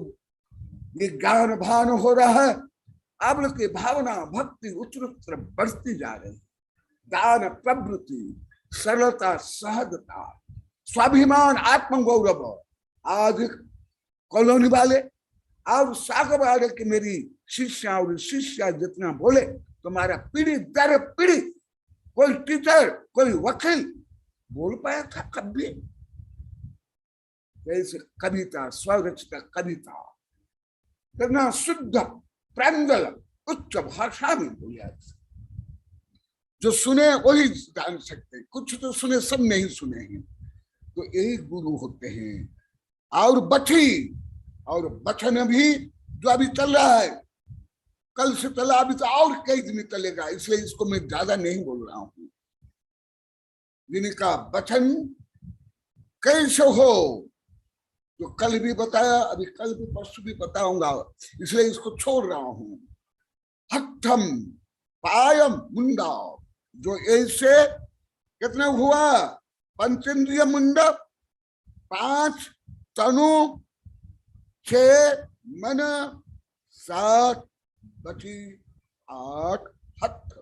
ये ज्ञान भान हो रहा है, आप लोग की भावना भक्ति उत्तरोत्तर बढ़ती जा रही, दान प्रवृत्ति सरलता सहजता स्वाभिमान आत्मगौरव। आज कॉलोनी वाले और सागर वाले की मेरी शिष्या और शिष्या जितना बोले, तुम्हारा पीढ़ी दर पीढ़ी कोई टीचर कोई वकील बोल पाया था कभी? जैसे कविता स्वरचित कविता इतना शुद्ध प्रांजल उच्च भाषा में बोलिया, जो सुने वही जान सकते, कुछ तो सुने सब नहीं सुने हैं। तो यही गुरु होते हैं। और बची और बचन भी जो अभी चल रहा है, कल से चला, अभी तो और कई दिन चलेगा, इसलिए इसको मैं ज्यादा नहीं बोल रहा हूं। जिनका वचन कैसे हो, जो कल भी बताया, अभी कल भी परसों भी बताऊंगा, इसलिए इसको छोड़ रहा हूं। हथम पायम मुंडा, जो ऐसे कितना हुआ, पंचेंद्रिय मुंड, 5 तनु, 6 मन, 7 बची, 8 हथ,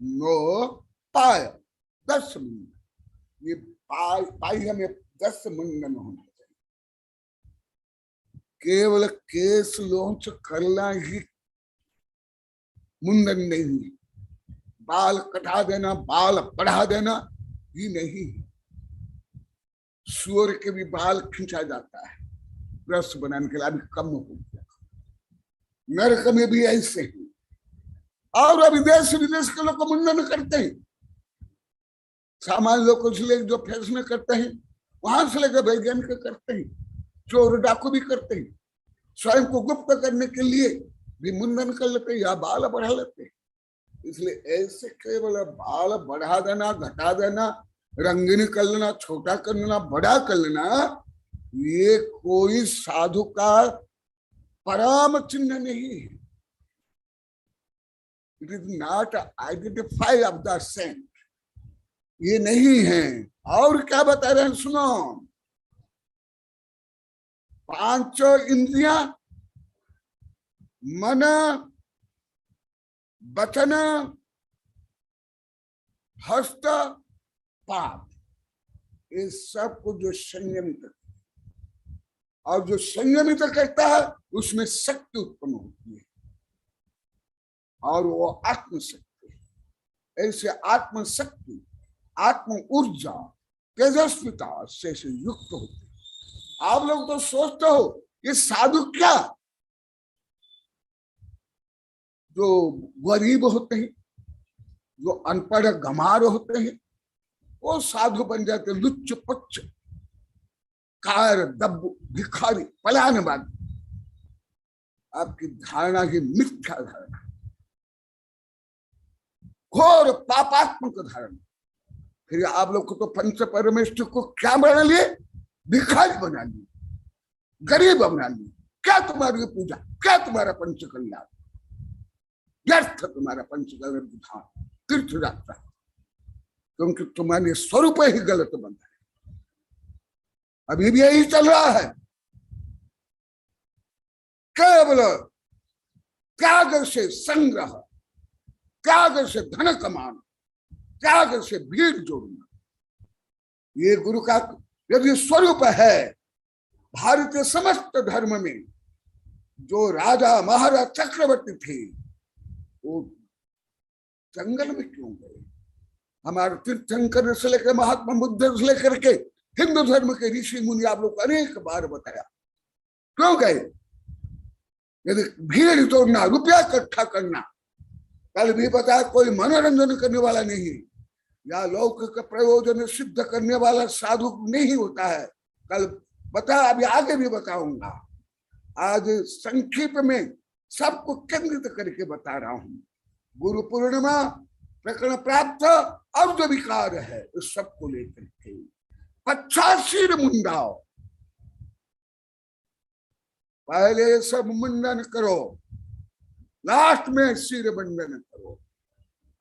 9 पाय, 10 मुंड। ये पाय हमें 10 मुंडन होना चाहिए। केवल केस लॉन्च करना ही मुंडन नहीं, बाल कटा देना, बाल बढ़ा देना ही नहीं। सूअर के भी बाल खींचा जाता है ब्रश बनाने के लिए, अभी कम हो गया। नरक में भी ऐसे ही। और अभी देश विदेश के लोग मुंडन करते हैं, सामान्य लोग से लेकर जो फैसले करते हैं, वहां से लेकर वैज्ञानिक करते हैं, चोर डाकू भी करते हैं, स्वयं को गुप्त करने के लिए भी मुंडन कर लेते हैं या बाल बढ़ा लेते हैं। इसलिए ऐसे केवल बाल बढ़ा देना, घटा देना, रंगीन कर लेना, छोटा कर लेना, बड़ा कर लेना, ये कोई साधु का परम चिन्ह नहीं है। It is not identify of the saint, ये नहीं है। और क्या बता रहे हैं सुनो, पांचों इंद्रियां, मन, वचन, हस्त, पाप, इस सब को जो संयमित, और जो संयमित करता है उसमें शक्ति उत्पन्न होती है, और वो आत्मशक्ति है। ऐसे आत्मशक्ति, आत्म ऊर्जा, तेजस्विता से युक्त होते। आप लोग तो सोचते हो ये साधु क्या, जो गरीब होते हैं, जो अनपढ़ गमार होते हैं, वो साधु बन जाते, लुच्च पुच्छ, कार, दब्बू, भिखारी, पलायनवादी। आपकी धारणा ही मिथ्या धारणा, घोर पापात्मक धारणा। फिर आप लोग को तो पंच परमेश्वर को क्या बना लिए, भिखारी बना लिए, गरीब बना लिए। क्या तुम्हारी पूजा, क्या तुम्हारा पंच कल्याण, व्यर्थ तुम्हारा पंचकल्याण विधान, तीर्थ यात्रा, क्योंकि तुम्हारे स्वरूप ही गलत बन है। अभी भी यही चल रहा है, केवल त्याग से संग्रह, त्याग से धन कमाना, त्याग से भीड़ जोड़ना, ये गुरु का यदि स्वरूप है। भारतीय समस्त धर्म में जो राजा महाराज चक्रवर्ती थे, वो जंगल में क्यों गए? हमारे तीर्थंकर से लेकर महात्मा बुद्ध से लेकर के हिंदू धर्म के ऋषि मुनि आप लोग अनेक बार बताया, क्यों गए? यदि भीड़ तोड़ना, रुपया इकट्ठा करना, कल भी बताया कोई मनोरंजन करने वाला नहीं या लौकिक प्रयोजन सिद्ध करने वाला साधु नहीं होता है। कल बताया, अभी आगे भी बताऊंगा। आज संक्षेप में सबको केंद्रित करके बता रहा हूं। गुरु पूर्णिमा, प्रकरण प्राप्त और जो विकार है उस सबको लेकर के 50 सिर मुंडाओ। पहले सब मुंडन करो, लास्ट में सिर मुंडन करो।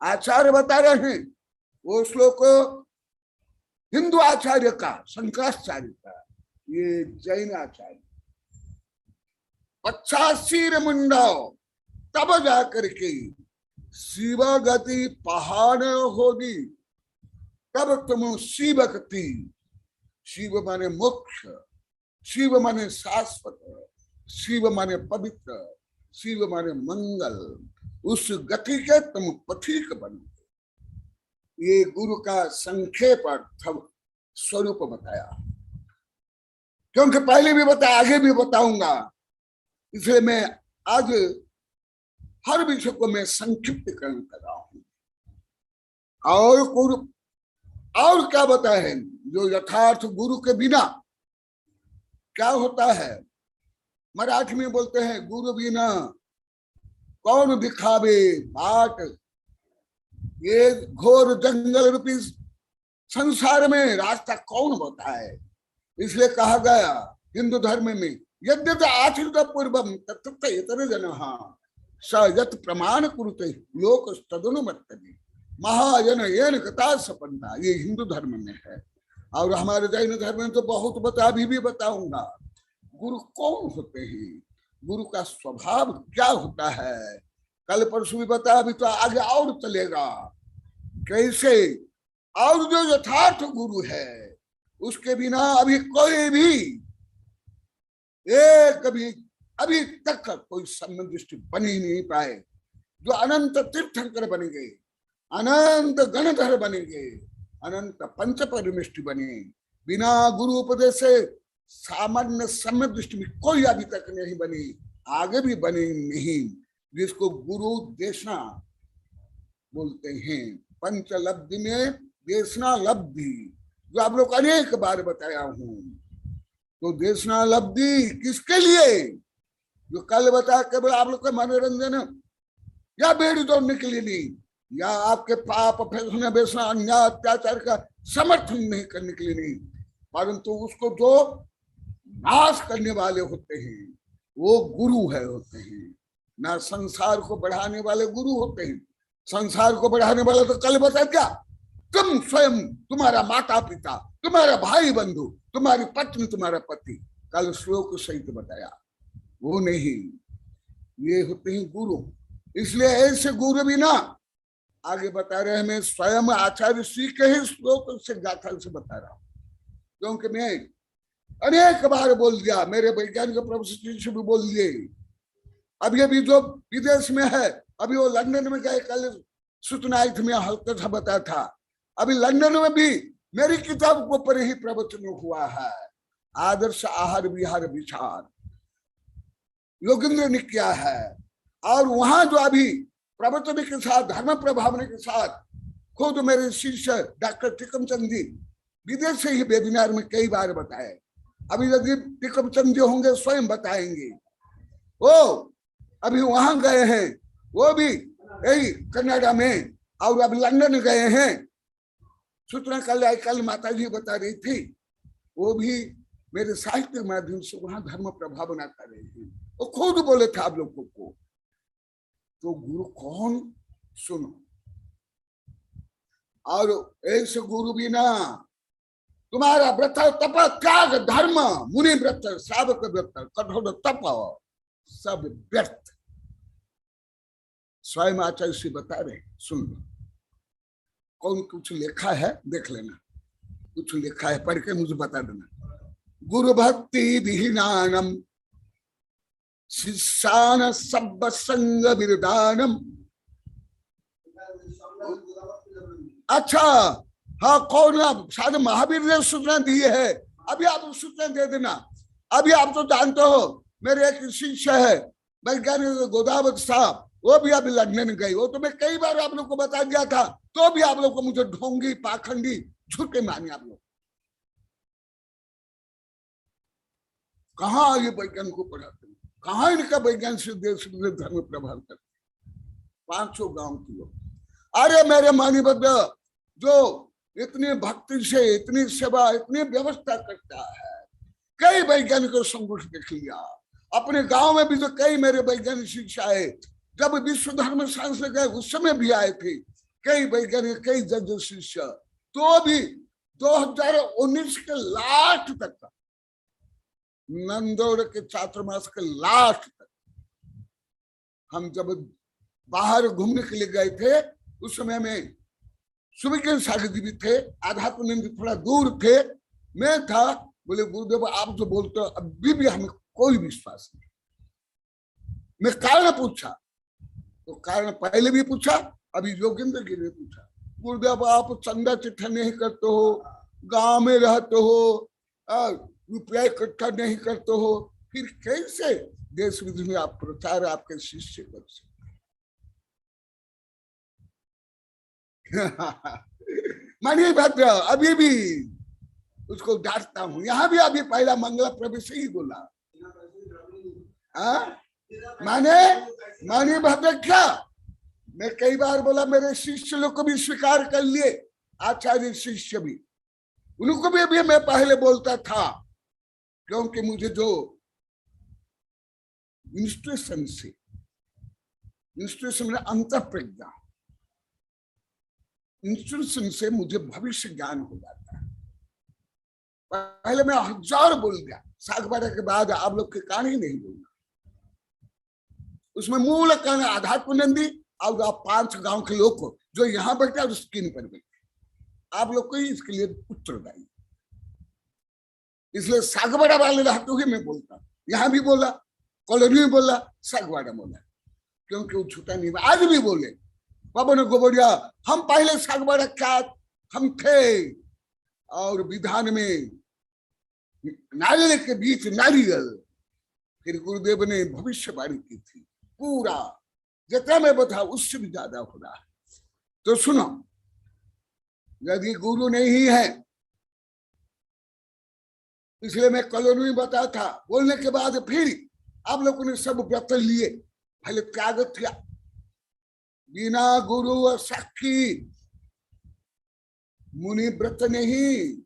आचार्य बता रहे हैं, वो श्लोक हिंदू आचार्य का, शंकराचार्य का, ये जैन आचार्य। 50 सिर मुंडाओ, तब जाकर के शिव गति पहाड़ होगी, तब तुम शिव गति। शिव माने मोक्ष, शिव माने शाश्वत, शिव माने पवित्र, शिव माने मंगल। उस गति के तुम पथिक बनो। ये गुरु का संक्षेप अर्थ स्वरूप बताया, क्योंकि पहले भी बताया, आगे भी बताऊंगा। इसलिए मैं आज हर विषय को मैं संक्षिप्तकरण कर रहा हूं। और गुरु और क्या बताए, जो यथार्थ गुरु के बिना क्या होता है। मराठी में बोलते हैं, गुरु बिना कौन दिखावे बाट। ये घोर जंगल रूपी संसार में रास्ता कौन बताए। इसलिए कहा गया हिंदू धर्म में, यद्यत आचरित पूर्वम तत्त इतर जनः स यत् प्रमाण कुरुते लोक तदनुवर्तते महाजन येन कथा सपन्ना। ये हिंदू धर्म में है। और हमारे जैन धर्म में तो बहुत बता, अभी भी बताऊंगा। गुरु कौन होते हैं, गुरु का स्वभाव क्या होता है, कल परसों भी बता, अभी तो आगे और चलेगा कैसे। और जो यथार्थ गुरु है उसके बिना अभी कोई भी एक भी अभी तक कोई सम्यक दृष्टि बन ही नहीं पाए। जो अनंत तीर्थंकर बनेंगे, अनंत गणधर बनेंगे, अनंत पंच परमिष्टि बने, बिना गुरु उपदेश से सामान्य सम्यक दृष्टि में कोई अभी तक नहीं बनी, आगे भी बने नहीं, जिसको गुरु देशना बोलते हैं। पंचलब्धि में देशना लब्धि, जो आप लोग अनेक बार बताया हूं। तो देशना लब्धि किसके लिए? जो कल बताया केवल आप लोग का मनोरंजन या बेड़ी तोड़ने के लिए नहीं, या आपके पाप फैसला बेचना अन्याय अत्याचार का समर्थन नहीं करने के लिए नहीं, परंतु उसको जो नाश करने वाले होते हैं वो गुरु है होते हैं। ना संसार को बढ़ाने वाले गुरु होते हैं। संसार को बढ़ाने वाला तो कल बता क्या, तुम स्वयं, तुम्हारा माता पिता, तुम्हारा भाई बंधु, तुम्हारी पत्नी, तुम्हारा पति, कल श्लोक सहित बताया। वो नहीं, ये होते हैं गुरु। इसलिए ऐसे गुरु भी ना, आगे बता रहे हैं, मैं स्वयं आचार्य श्री के ही श्लोक से गाथा से बता रहा हूं, क्योंकि मैं अनेक बार बोल दिया, मेरे वैज्ञानिक प्रोफेसर से भी बोल दिए। अब ये भी जो विदेश में है, अभी वो लंदन में गए, कल सुतनाइथ में हल्का सा बताया था, अभी लंदन में भी मेरी किताब के ऊपर ही प्रवचन हुआ है, आदर्श आहार विहार विचार, योगेंद्र ने किया है। और वहां जो अभी प्रवचन के साथ, धर्म प्रभावने के साथ, खुद मेरे शिष्य डॉक्टर टिकमचंद जी विदेश से ही वेबिनार में कई बार बताए। अभी यदि टिकमचंद जी होंगे स्वयं बताएंगे। वो अभी वहां गए हैं, वो भी यही कनाडा में, और अभी लंदन गए हैं। सूचना कल माता जी बता रही थी, वो भी मेरे साहित्य के माध्यम से वहां धर्म प्रभावना कर रहे थे। वो खुद बोले थे आप लोगों को। तो गुरु कौन? सुनो, और ऐसे गुरु भी ना, तुम्हारा व्रत तप त्याग धर्म, मुनि व्रत, श्रावक व्रत, कठोर तप सब व्यर्थ। स्वयं आचार्य से बता रहे, सुन लो। कौन कुछ लिखा है देख लेना, कुछ लिखा है पढ़ के मुझे बता देना। गुरु भक्ति विहीनानम शिष्यान सब संग विरदानम। अच्छा, हाँ, कौन? शायद महावीर ने सूचना दी है। अभी आप सूचना दे देना। अभी आप तो जानते हो, मेरे एक शिष्य है वैज्ञानिक गोदावत साहब, वो भी अभी लंदन गई। वो तो मैं कई बार आप लोग को बता दिया था, तो भी आप लोग को मुझे ढोंगी, पाखंडी, झूठे माने आप लोग। कहाँ ये वैज्ञानिक को पढ़ाते हैं? कहाँ इनका वैज्ञानिक से देश धर्म प्रभाव करते? 500 गांव के लोग। अरे मेरे मानवबद्ध, जो इतनी भक्ति से, इतनी सेवा, इतनी व्यवस्था करता है, कई वैज्ञानिकों संघर्ष देख लिया। अपने गांव में भी जो कई मेरे वैज्ञानिक शिक्षा है, जब विश्व धर्म शास्त्र गए उस समय भी आए थे कई वैज्ञानिक, कई जज शिष्य। तो भी 2019 के लास्ट तक, नंदौर के चातुर्मास के लास्ट तक, हम जब बाहर घूमने के लिए गए थे, उस समय में सुविज्ञान सागर जी भी थे, आध्यात्म थोड़ा दूर थे, मैं था। बोले गुरुदेव आप जो बोलते हो अभी भी हमें कोई विश्वास नहीं। मैं कारण पूछा, तो कारण पहले भी पूछा, अभी योगेंद्र जी ने पूछा, गुरुदेव आप चंदा चिट्ठा नहीं करते हो, गांव में रहते हो, रुपया इकट्ठा नहीं करते हो, फिर कैसे देश विदेश में आप प्रचार आपके शिष्य कर सकते? मणि भद्र अभी भी उसको डांटता हूं। यहाँ भी अभी पहला मंगला प्रवेश ही बोला। माने मणि भद्र क्या, मैं कई बार बोला, मेरे शिष्य लोग को भी स्वीकार कर लिए, आचार्य शिष्य भी, उनको भी अभी मैं पहले बोलता था, क्योंकि मुझे जो इंस्ट्रूशन से, इंस्ट्रूशन में अंतर प्रज्ञा, इंस्ट्रूशन से मुझे भविष्य ज्ञान हो जाता है। पहले मैं 1000 बोल गया, सागबारा के बाद आप लोग के कान ही नहीं बोलना। उसमें मूल कारण आध्यात्मनंदी और आप 5 गांव के लोग को जो यहाँ बैठे और स्क्रीन पर बैठे, आप लोग को ही इसके लिए उत्तरदायी। इसलिए सागबारा वाले रहते हुए मैं बोलता, यहां भी बोला, कॉलोनी में बोला, सागवाड़ा बोला, क्योंकि वो छूटा नहीं। आज भी बोले पवन गोबरिया, हम पहले सागवाड़ा क्या हम थे, और विधान में नारियल के बीच नारियल। फिर गुरुदेव ने भविष्यवाणी की थी, पूरा जितना मैं बता उससे भी ज्यादा हो रहा है। तो सुनो, यदि गुरु नहीं है, इसलिए मैं कॉलोनी में बताया था, बोलने के बाद फिर आप लोगों ने सब व्रत लिए, पहले त्याग किया। बिना गुरु और साक्षी मुनि व्रत नहीं,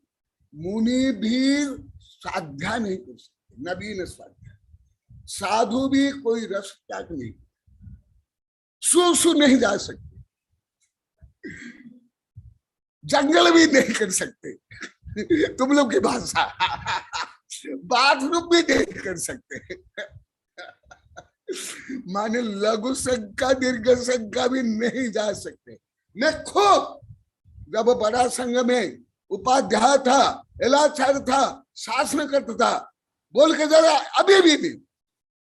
मुनि भी साध्या नहीं कर सकते, नवीन साध्या। साधु भी कोई रस त्याग नहीं, सु नहीं जा सकते, जंगल भी नहीं कर सकते, तुम लोग की भाषा, बाथरूम भी नहीं कर सकते, माने लघु संख्या दीर्घ संख्या भी नहीं जा सकते। मैं खुद जब बड़ा संघ में उपाध्याय था, एलाचार्य था, शासन करता था, बोल के जरा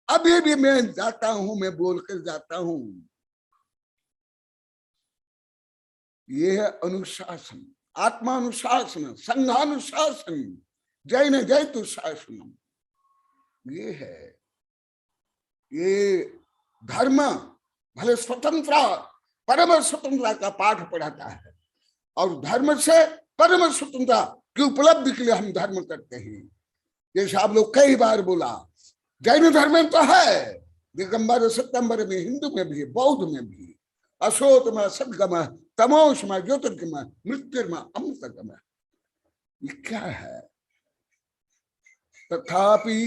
अभी भी मैं जाता हूं, मैं बोल कर जाता हूं। ये है अनुशासन, आत्मानुशासन, संघानुशासन, जैन जैतु शासन। ये है, ये धर्म भले स्वतंत्रता, परम स्वतंत्रता का पाठ पढ़ाता है, और धर्म से परम स्वतंत्रता की उपलब्धि के लिए हम धर्म करते हैं। जैसे आप लोग कई बार बोला, जैन धर्म में तो है, दिगंबर सत्यंबर में, हिंदू में भी, बौद्ध में भी, अशोतम सदगम, तमोषम ज्योतिर्गम, मृत्युर्म अमृतगम। ये क्या है? तथापि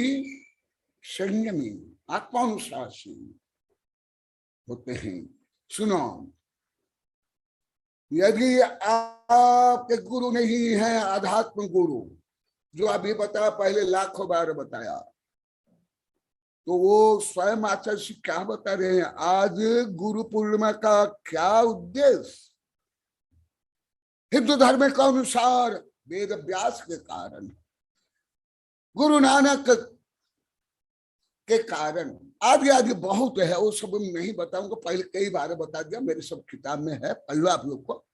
संयमी आत्मानुशासी होते हैं। सुनो, यदि आपके गुरु नहीं है, आध्यात्म गुरु, जो अभी बताया, पहले लाखों बार बताया, तो वो स्वयं आचार्य जी क्या बता रहे हैं? आज गुरु पूर्णिमा का क्या उद्देश्य? हिंदू धर्म के अनुसार वेद व्यास के कारण, गुरु नानक के कारण, आदि आदि बहुत है, वो सब नहीं बताऊंगा, पहले कई बार बता दिया, मेरे सब किताब में है, पहले आप लोग को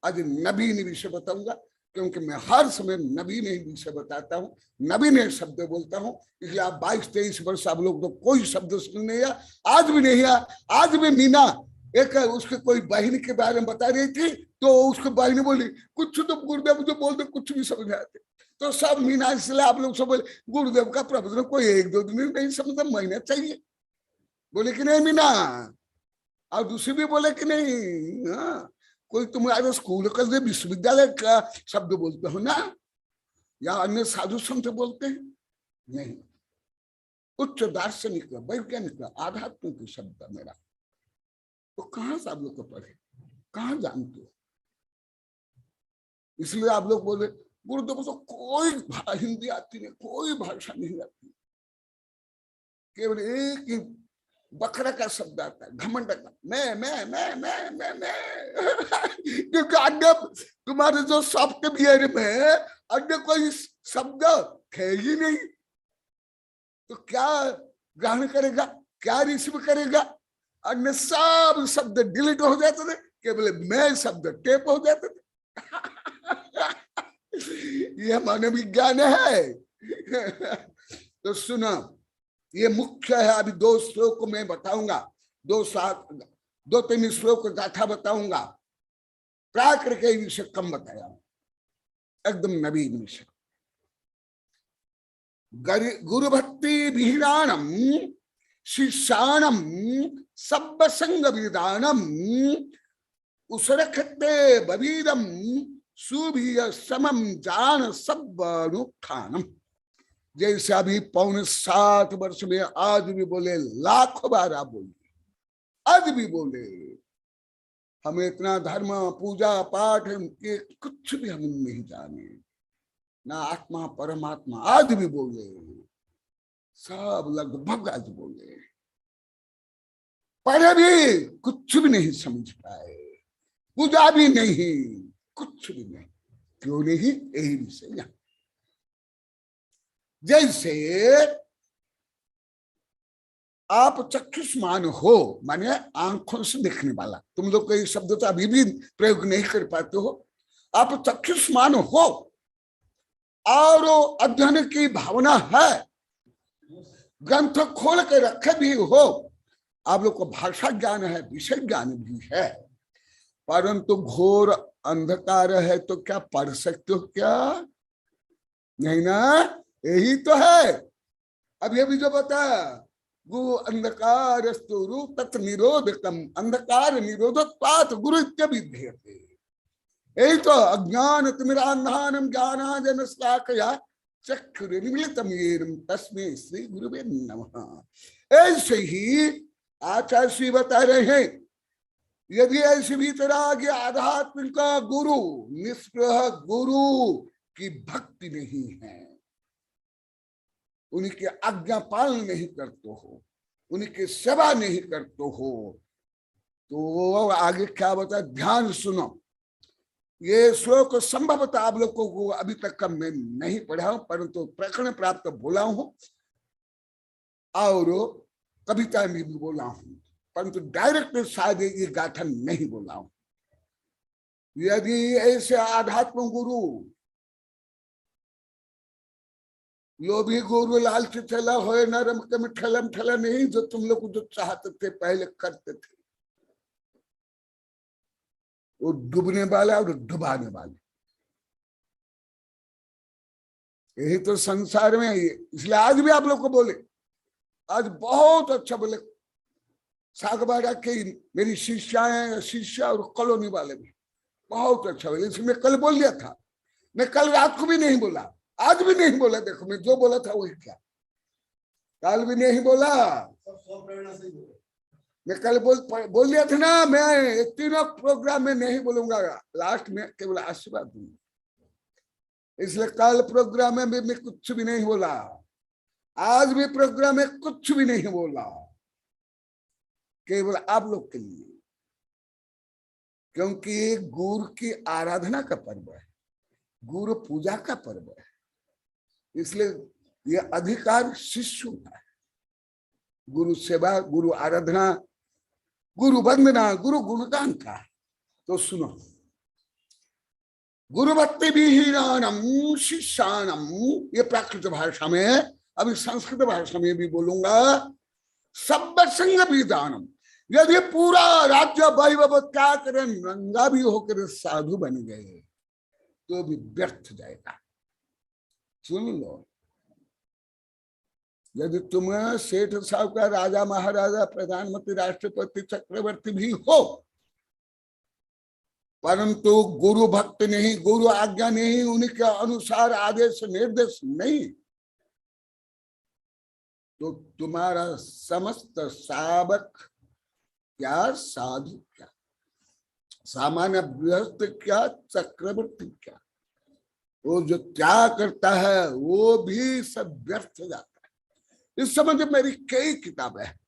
आज नवीन विषय बताऊंगा, क्योंकि मैं हर समय नवीन ही विषय बताता हूँ, नवीन शब्द बोलता हूँ। इसलिए आप 22-23 वर्ष आप लोग तो कोई शब्द सुन नहीं आया, आज भी नहीं आया। आज भी मीना एक उसके कोई बहन के बारे में बता रही थी, तो उसके बहन बोली कुछ तो गुरुदेव मुझे बोल दो, कुछ भी समझ आते, तो सब मीना, इसलिए आप लोग सब बोले गुरुदेव का प्रवचन कोई 1-2 दिन नहीं समझता, महीना चाहिए। बोले कि नहीं मीना, और दूसरी भी बोले कि नहीं, हाँ कोई तुम्हारे स्कूल का विश्वविद्यालय का शब्द बोलते हो ना, या अन्य साधु संत बोलते हैं? नहीं, उच्च दार्शनिक वैज्ञानिक आध्यात्मिक शब्द मेरा। तो कहां से आप लोग को पढ़े, कहां जानते हो? इसलिए आप लोग बोले गुरुदेव को कोई हिंदी आती नहीं, कोई भाषा नहीं आती, केवल एक ही बकरा का शब्द आता है, घमंड का, मैं क्योंकि अन्य तुम्हारे जो सॉफ्टवेयर में अन्य कोई शब्द है ही नहीं, तो क्या ग्रहण करेगा, क्या रिसीव करेगा? अन्य सब शब्द डिलीट हो जाते थे, केवल मैं शब्द टेप हो जाते थे। यह मानव विज्ञान है। तो सुनो, ये मुख्य है। अभी 2 श्लोक मैं बताऊंगा, 2-3 श्लोक गाथा बताऊंगा। प्राकृत के विषय कम बताया, एकदम नवीन विषय। गुरु भक्ति विहीनानम शिष्याणम सब संग विदानम उसरखते बवीरम सुभीय समम जान सब अनुत्थानम। जैसे अभी 7.25 वर्ष में आज भी बोले, लाखों बार आप बोले, आज भी बोले, हमें इतना धर्म पूजा पाठ ये कुछ भी हम नहीं जाने, ना आत्मा परमात्मा, आज भी बोले, सब लगभग आज बोले, पर भी कुछ भी नहीं समझ पाए, पूजा भी नहीं, कुछ भी नहीं। क्यों नहीं? यही विषय। जैसे आप चक्षुष्मान हो माने आंखों से देखने वाला। तुम लोग कोई शब्द तो अभी भी प्रयोग नहीं कर पाते हो। आप चक्षुष्मान हो और अध्ययन की भावना है, ग्रंथ खोल के रखे भी हो, आप लोग को भाषा ज्ञान है, विषय ज्ञान भी है, परंतु घोर अंधकार है तो क्या पढ़ सकते हो? क्या नहीं ना, यही तो है। अब ये भी जो बताया गुरु अंधकार तत् निरोधकम, अंधकार निरोधत्वात् गुरु इत्यभिधीयते। यही तो अज्ञान तिमिरान्धानम ज्ञानांजन श्लाकया चक्षुरुन्मीलितं येन तस्मै श्री गुरुवे नमः। ऐसे ही आचार्य श्री बता रहे हैं, यदि ऐसे भीतर आ गया आध्यात्म का गुरु, निष्प्रह गुरु की भक्ति नहीं है, उनकी आज्ञा पालन नहीं करते हो, उनकी सेवा नहीं करते हो, तो आगे क्या बता? ध्यान सुनो। ये श्लोक संभवतः आप लोगों को अभी तक मैं नहीं पढ़ा हूं, परंतु प्रकरण प्राप्त बोला हूं और कविता में भी बोला हूं, परंतु डायरेक्ट शायद ये गाथा नहीं बोला हूं। यदि ऐसे आध्यात्म गुरु, लोभी गुरु लालची ठेला होए नरम के में ठेलम ठेला नहीं, जो तुम लोग जो चाहते थे पहले करते थे, वो डूबने वाला और डुबाने वाले, यही तो संसार में है। इसलिए आज भी आप लोग को बोले, आज बहुत अच्छा बोले सागबाड़ा के मेरी शिष्या और कॉलोनी वाले भी बहुत अच्छा बोले। इसलिए कल बोल दिया था, मैं कल रात को भी नहीं बोला, आज भी नहीं बोला। देखो मैं जो बोला था वही क्या, कल भी नहीं बोला, मैं कल बोल दिया था ना, मैं तीनों प्रोग्राम में नहीं बोलूंगा, लास्ट में केवल आशीर्वाद दूंगा। इसलिए कल प्रोग्राम में भी मैं कुछ भी नहीं बोला, आज भी प्रोग्राम में कुछ भी नहीं बोला, केवल आप लोग के लिए, क्योंकि गुरु की आराधना का पर्व है, गुरु पूजा का पर्व है, इसलिए ये अधिकार शिष्य का है। गुरु सेवा, गुरु आराधना, गुरु वंदना, गुरु गुणगान का है। तो सुनो, गुरु भक्ति विहीनानम शिष्यानम, ये प्राकृत भाषा में, अभी संस्कृत भाषा में भी बोलूंगा, सब संग विदानम। यदि पूरा राज्य वैभव त्याग कर नंगा भी होकर साधु बन गए तो भी व्यर्थ जाएगा। सुन लो, यदि तुम सेठ साहब का राजा महाराजा प्रधानमंत्री राष्ट्रपति चक्रवर्ती भी हो, परंतु गुरु भक्त नहीं, गुरु आज्ञा नहीं, उनके अनुसार आदेश निर्देश नहीं, तो तुम्हारा समस्त सावक क्या, साधु क्या, सामान्य गृहस्थ क्या, चक्रवर्ती क्या, वो जो त्याग करता है वो भी सब व्यर्थ जाता है। इस संबंध में मेरी कई किताबें हैं,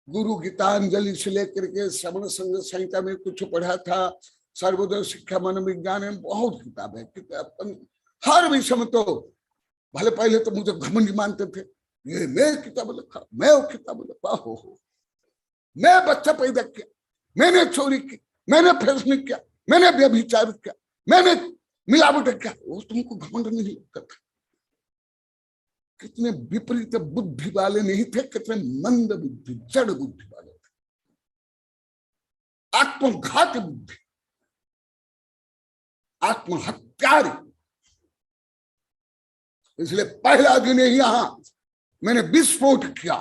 गुरु गीतांजलि से लेकर के श्रवण संग संहिता में कुछ पढ़ा था, सर्वोदय शिक्षा मन विज्ञान में बहुत किताबें, हर विषय में। तो भले पहले तो मुझे घमंडी मानते थे, ये मैं किताब लिखा, मैं वो किताब लिखा, हो मैं बच्चा पैदा किया, मैंने चोरी की, मैंने फैसलिंग किया, मैंने व्यभिचार किया, मैंने मिलावट क्या, वो तुमको घमंड नहीं लगता था? कितने विपरीत बुद्धि वाले नहीं थे, कितने मंद बुद्धि, जड़ बुद्धि वाले थे, आत्मघात बुद्धि, आत्महत्यारी। इसलिए पहला दिन ही यहां मैंने विस्फोट किया।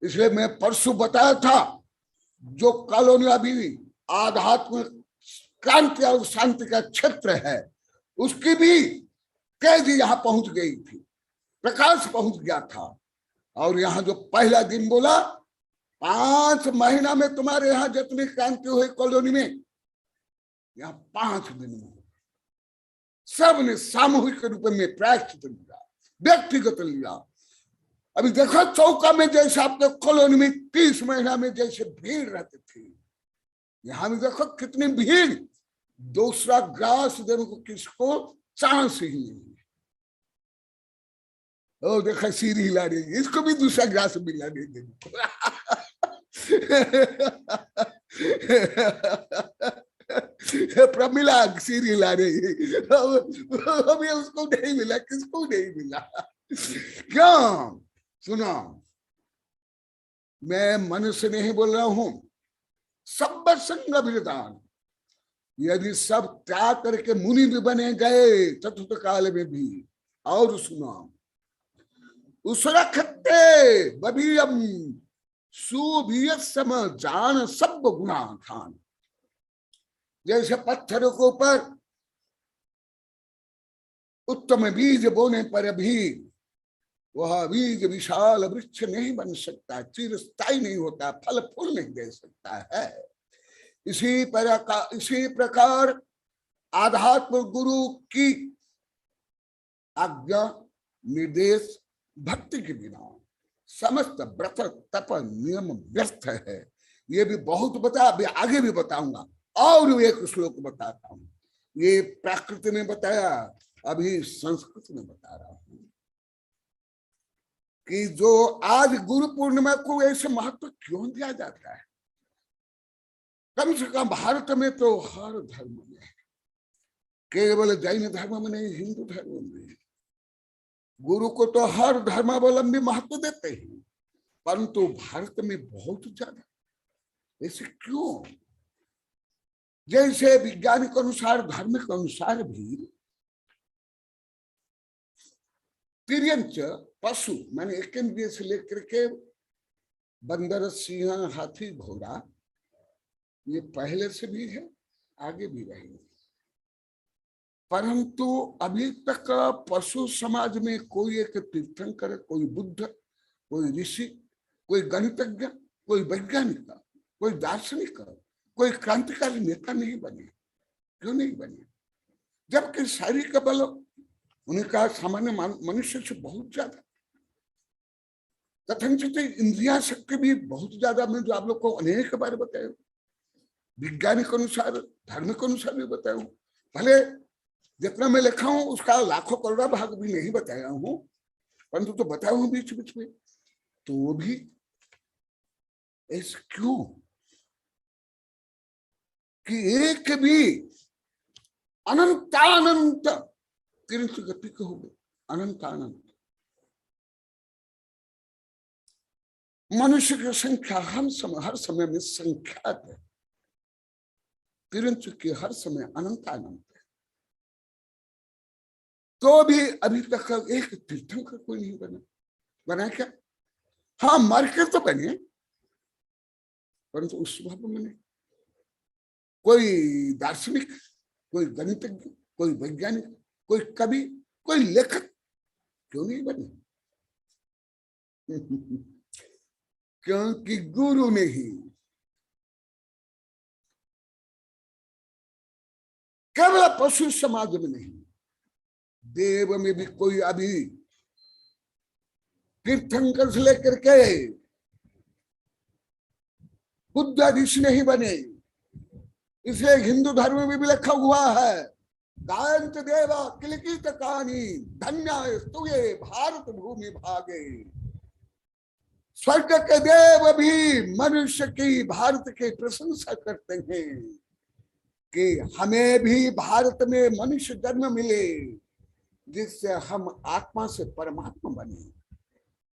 इसलिए मैं परसों बताया था, जो कॉलोनी अभी आध्यात्म क्रांति और शांति का क्षेत्र है, उसकी भी तेजी यहां पहुंच गई थी, प्रकाश पहुंच गया था। और यहां जो पहला दिन बोला, 5 महीना में तुम्हारे यहां जितनी क्रांति हुई कॉलोनी में, यहां 5 दिन में सबने सामूहिक रूप में प्रायश्चित लिया, व्यक्तिगत लिया। अभी देखो चौका में जैसे आपके कॉलोनी में 30 महीना में जैसे भीड़ रहती थी, यहां भी देखो कितनी भीड़, दूसरा ग्रास देने को किसको चांस ही नहीं है। ओ देखा सिर हिला रही है, इसको भी दूसरा ग्लास मिला दे दे। प्रमिला सिर हिला रही है, अभी उसको नहीं मिला, किसको नहीं मिला? क्यों? सुनो, मैं मन से नहीं बोल रहा हूं। सब संग विरदान, यदि सब त्याग करके मुनि भी बने गए चतुर्थ काल में भी। और सुनो, उसरखते बबीयम सुभियत सम जान सब गुणा खान। जैसे पत्थरों के ऊपर उत्तम बीज बोने पर भी वह बीज विशाल वृक्ष नहीं बन सकता, चिरस्थायी नहीं होता, फल फूल नहीं दे सकता है। इसी प्रकार आध्यात्म गुरु की आज्ञा निर्देश भक्ति के बिना समस्त व्रत तप नियम व्यर्थ है। ये भी बहुत बता, अभी आगे भी बताऊंगा। और एक श्लोक बताता हूं, ये प्राकृत ने बताया, अभी संस्कृत में बता रहा हूं कि जो आज गुरु पूर्णिमा को ऐसे महत्व क्यों दिया जाता है। कम से कम भारत में तो हर धर्म में, केवल जैन धर्म में नहीं, हिंदू धर्म में गुरु को तो हर धर्मावलंबी महत्व देते हैं, परंतु भारत में बहुत ज्यादा। ऐसे क्यों? जैसे वैज्ञानिक अनुसार, धर्म के अनुसार भी तिर्यंच पशु, मैंने एक इंद्रिय से लेकर के बंदर, सिंह, हाथी, घोड़ा, ये पहले से भी है, आगे भी रहेंगे। परंतु अभी तक पशु समाज में कोई एक तीर्थंकर, कोई बुद्ध, कोई ऋषि, कोई गणितज्ञ, कोई वैज्ञानिक, कोई दार्शनिक, कोई क्रांतिकारी नेता नहीं बने। क्यों नहीं बने? जबकि शारीरिक बल उनका सामान्य मनुष्य से बहुत ज्यादा, कथनचित इंद्रिया शक्ति भी बहुत ज्यादा। मैं जो आप लोग को अनेक बार बताया, वैज्ञानिक अनुसार, धर्म के अनुसार भी बताया हूं। भले जितना मैं लिखा हूं उसका लाखों करोड़ भाग भी नहीं बताया हूं, परंतु तो बताया हूं बीच बीच में। तो भी ऐसा क्यों कि एक भी अनंतानंत किंतु गति हो गए, अनंतानंत मनुष्य की संख्या हर समय में संख्यात है, किंतु की हर समय अनंतानंत है। तो भी अभी तक एक तीर्थंकर कोई नहीं बना। बना क्या? हाँ, मार्केट तो बने, परंतु उस स्वभाव में नहीं। कोई दार्शनिक, कोई गणितज्ञ, कोई वैज्ञानिक, कोई कवि, कोई लेखक क्यों नहीं बने? क्योंकि गुरु ने ही केवल पशु समाज में नहीं, देव में भी कोई अभी तीर्थंकर से लेकर के बुद्ध ऋषि नहीं बने। इसलिए हिंदू धर्म में भी लिखा हुआ है, गायंत देवा किलकित कहानी धन्य स्तुये भारत भूमि भागे। स्वर्ग के देव भी मनुष्य की, भारत की प्रशंसा करते हैं कि हमें भी भारत में मनुष्य जन्म मिले, जिससे हम आत्मा से परमात्मा बने,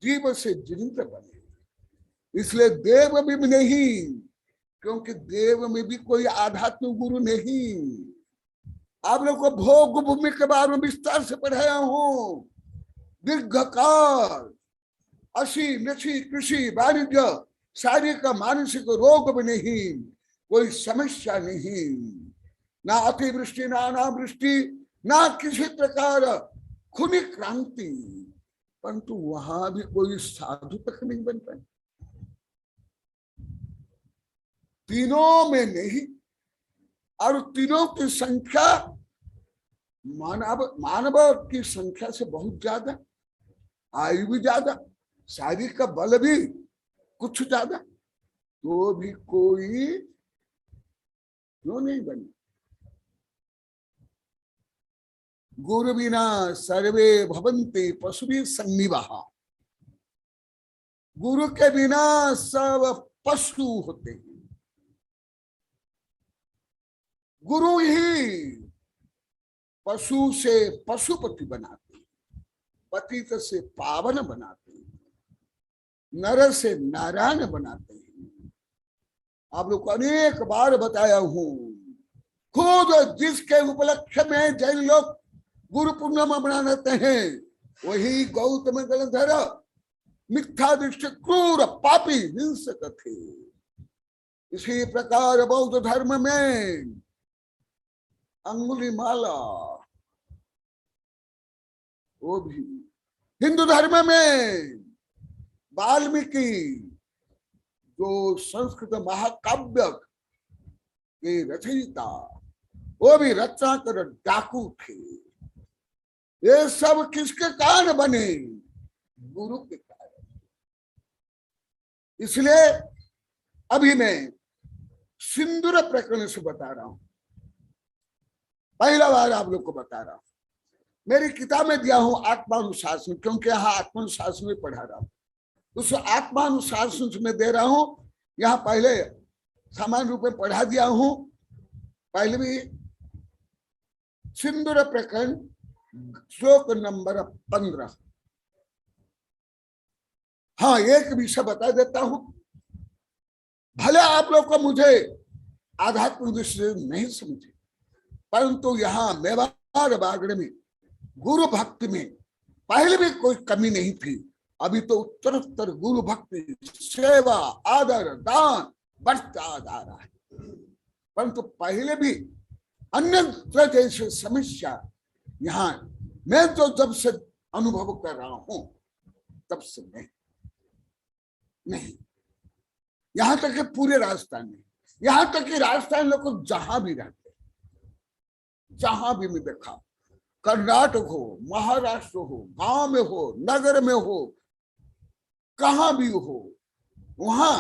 जीव से जिंद्र बने। इसलिए देव भी नहीं, क्योंकि देव में भी कोई आध्यात्मिक गुरु नहीं। आप लोग को भोग भूमि के बारे में विस्तार से पढ़ाया हूं। दीर्घकाल असी नशी कृषि वाणिज्य शारीरिक मानसिक रोग भी नहीं, कोई समस्या नहीं, ना अतिवृष्टि, ना अनावृष्टि, ना किसी प्रकार खूनी क्रांति, परंतु वहां भी कोई साधु तक नहीं बन पाए। तीनों में नहीं, और तीनों की संख्या मानव की संख्या से बहुत ज्यादा, आयु भी ज्यादा, शारीरिक का बल भी कुछ ज्यादा, तो भी कोई क्यों नहीं बने? गुरु बिना सर्वे भवन्ति पशुभिः सन्निवः। गुरु के बिना सब पशु होते हैं। गुरु ही पशु से पशुपति बनाते हैं, पतित से पावन बनाते हैं, नर से नारायण बनाते हैं। आप लोग को अनेक बार बताया हूं, खुद जिसके उपलक्ष्य में जैन लोग गुरु पूर्णिमा मनाते हैं वही गौतम गणधर मिथ्या दृष्टि क्रूर पापी हिंसक थे। इसी प्रकार बौद्ध धर्म में अंगुलीमाला, वो भी हिंदू धर्म में वाल्मीकि जो संस्कृत महाकाव्य के रचयिता, वो भी रचना कर डाकू थे। ये सब किसके कारण बने? गुरु के कारण। इसलिए अभी मैं सिंदूर प्रकरण से बता रहा हूं, पहला बार आप लोग को बता रहा हूं। मेरी किताब में दिया हूं आत्मानुशासन, क्योंकि यहाँ आत्मानुशासन में पढ़ा रहा हूं, उस आत्मानुशासन में दे रहा हूं। यहाँ पहले सामान्य रूप में पढ़ा दिया हूं। पहले भी सिंदूर प्रकरण श्लोक नंबर 15। हाँ, एक विषय बता देता हूं। भले आप लोग को मुझे आध्यात्मिक दृष्टि से नहीं समझे, परंतु यहाँ मेवाड़ बागड़ में गुरु भक्ति में पहले भी कोई कमी नहीं थी। अभी तो उत्तरोत्तर गुरु भक्ति, सेवा, आदर, दान बढ़ता जा रहा है। परंतु पहले भी अन्य जैसे समस्या यहाँ मैं तो जब से अनुभव कर रहा हूं तब से नहीं। यहां तक कि पूरे राजस्थान में, यहां तक कि राजस्थान लोग जहां भी रहते, जहां भी मैं देखा, कर्नाटक हो, महाराष्ट्र हो, गांव में हो, नगर में हो, कहां भी हो, वहां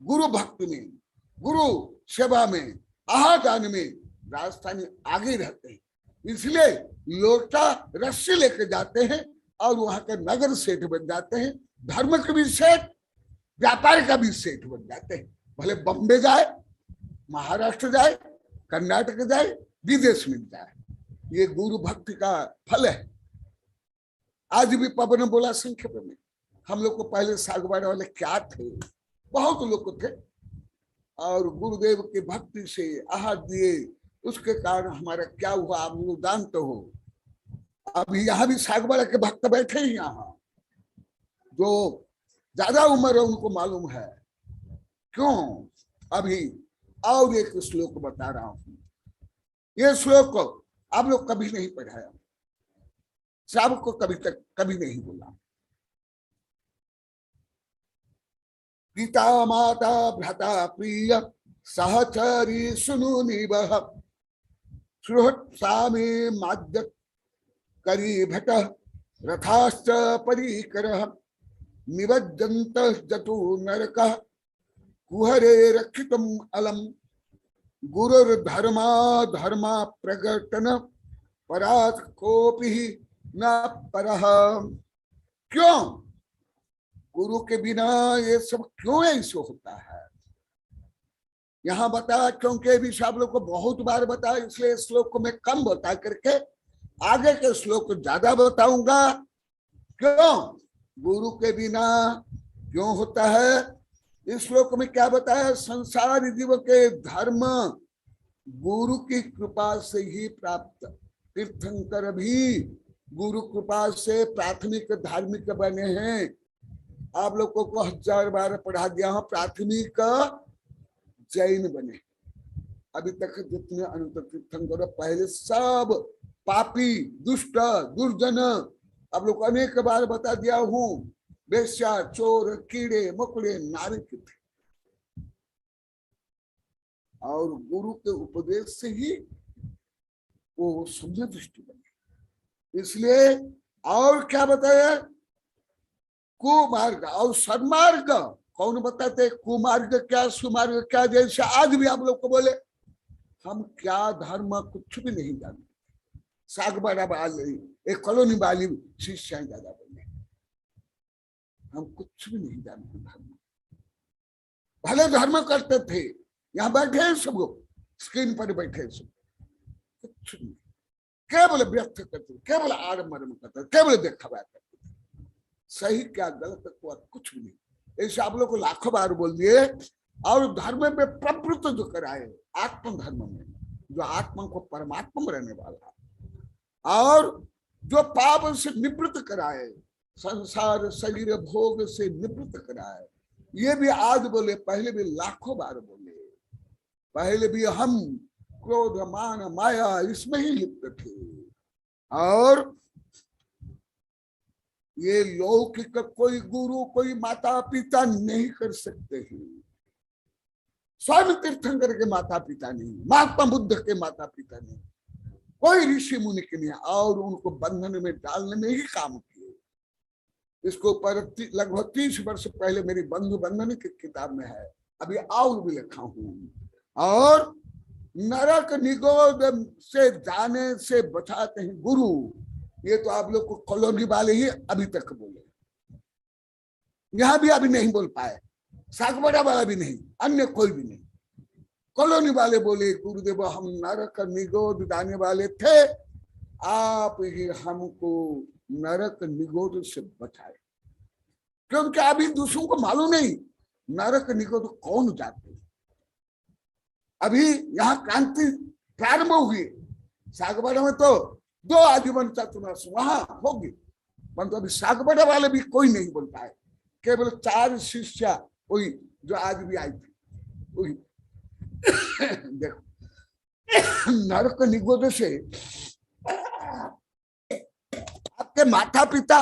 गुरु भक्ति में, गुरु सेवा में, आहादान में राजस्थानी आगे रहते हैं। इसलिए लोटा रस्सी लेके जाते हैं और वहां के नगर सेठ बन जाते हैं। धर्म के भी सेठ, व्यापार का भी सेठ बन जाते हैं। भले बॉम्बे जाए, महाराष्ट्र जाए, कर्नाटक जाए, विदेश में जाए, ये गुरु भक्ति का फल है। आज भी पवन बोला संक्षेप में, हम लोग को पहले सागवाड़ वाले क्या थे, बहुत लोग थे, और गुरुदेव की भक्ति से आहार दिए, उसके कारण हमारा क्या हुआ आप लोग जानते हो। अभी यहाँ भी सागवाड़ा के भक्त बैठे हैं, यहाँ जो ज्यादा उम्र है उनको मालूम है क्यों। अभी और एक श्लोक बता रहा हूं, ये श्लोक आप लोग कभी नहीं पढ़ाया, सब को कभी नहीं बोला। पिता माता भ्राता प्रिय सहचरी सुनु निवह सुहृत्सामे माद्य करी भट रथाश्च परीकरः निवज्जन्त जतु नरकः कुहरे रक्षितम् अलम गुरुर्धर्मा धर्मा प्रकटन परात कोपि न परः। क्यों गुरु के बिना ये सब क्यों ऐसे होता है? यहाँ बता, क्योंकि भी सब लोग को बहुत बार बता, इसलिए श्लोक को मैं कम बता करके आगे के श्लोक ज्यादा बताऊंगा। क्यों गुरु के बिना क्यों होता है? इस श्लोक में क्या बताया? संसार जीव के धर्म गुरु की कृपा से ही प्राप्त। तीर्थंकर भी गुरु कृपा से प्राथमिक धार्मिक बने हैं। आप लोगों को 1000 बार पढ़ा दिया हूं, प्राथमिक जैन बने। अभी तक जितने अनंत तीर्थंकर पहले सब पापी, दुष्ट, दुर्जन, आप लोग को अनेक बार बता दिया हूं, वेश्या, चोर, कीड़े मकोड़े, नारक थे। और गुरु के उपदेश से ही वो सम्यक दृष्टि बने। इसलिए और क्या बताया? कुमार्ग और सन्मार्ग कौन बताते? कुमार्ग क्या, सुमार्ग क्या? जैसे आज भी आप लोग को बोले हम क्या धर्म कुछ भी नहीं जानते, सागबाड़ा वाली एक कॉलोनी वाली शिष्याएं ज्यादा बोले। हम कुछ भी नहीं जानते धर्म, भले धर्म करते थे, यहाँ बैठे हैं सब लोग, स्क्रीन पर बैठे सब, कुछ नहीं, केवल व्यर्थ करते, केवल आडम्बर करते, केवल दिखावा करते। सही क्या गलत हुआ कुछ भी नहीं। ऐसे आप लोग को लाखों बार बोल दिए। और धर्म में प्रवृत्त जो कराए, आत्म धर्म में जो आत्मा को परमात्मा में रहने वाला, और जो पाप से निवृत्त कराए, संसार शरीर भोग से निवृत्त कराए, ये भी आज बोले, पहले भी लाखों बार बोले। पहले भी हम क्रोध मान माया इसमें ही लिप्त थे, और ये लौकिक कोई गुरु कोई माता पिता नहीं कर सकते हैं। स्वयं तीर्थंकर के माता पिता नहीं, महात्मा बुद्ध के माता पिता नहीं, कोई ऋषि मुनि के नहीं, और उनको बंधन में डालने में ही काम किए। इसको ऊपर लगभग 30 वर्ष पहले मेरी बंधु बंधन की किताब में है, अभी और भी लिखा हूं। और नरक निगोद से जाने से बचाते हैं गुरु, ये तो आप लोग को कॉलोनी वाले ही अभी तक बोले, यहां भी अभी नहीं बोल पाए, सागबड़ा वाला भी नहीं, अन्य कोई भी नहीं। कॉलोनी वाले बोले गुरुदेव हम नरक निगोद जाने वाले थे, आप ही हमको नरक निगोद से बचाए। क्योंकि अभी दूसरों को मालूम नहीं नरक निगोद कौन जाते। अभी यहाँ क्रांति प्रारंभ हुई, सागबड़ा में तो 2 आजीवन चतुर्मास वहां होगी, परंतु अभी सागबड़ा वाले भी कोई नहीं बोल पाए, केवल 4 शिष्या वही जो आज भी आई थी वही। देखो नरक निगोद से आपके माता पिता,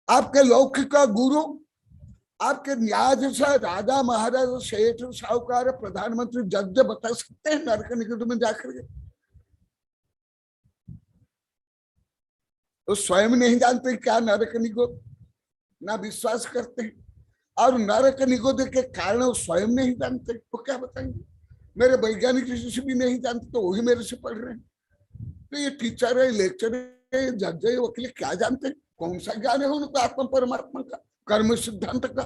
आपके लौकिक गुरु, आपके न्याज से राजा महाराज सेठ साहूकार प्रधानमंत्री जज बता सकते हैं नरक निगोद में जाकर के? तो स्वयं नहीं जानते क्या नरक निगोद, ना विश्वास करते हैं, और नरक निगोद के कारण स्वयं नहीं जानते तो क्या बताएंगे? मेरे वैज्ञानिक शिष्य भी नहीं जानते तो वही मेरे से पढ़ रहे हैं। तो ये टीचर है, लेक्चर है, जज है, वकील क्या जानते हैं? कौन सा ज्ञान है उनको आत्मा परमात्मा का, कर्म सिद्धांत का?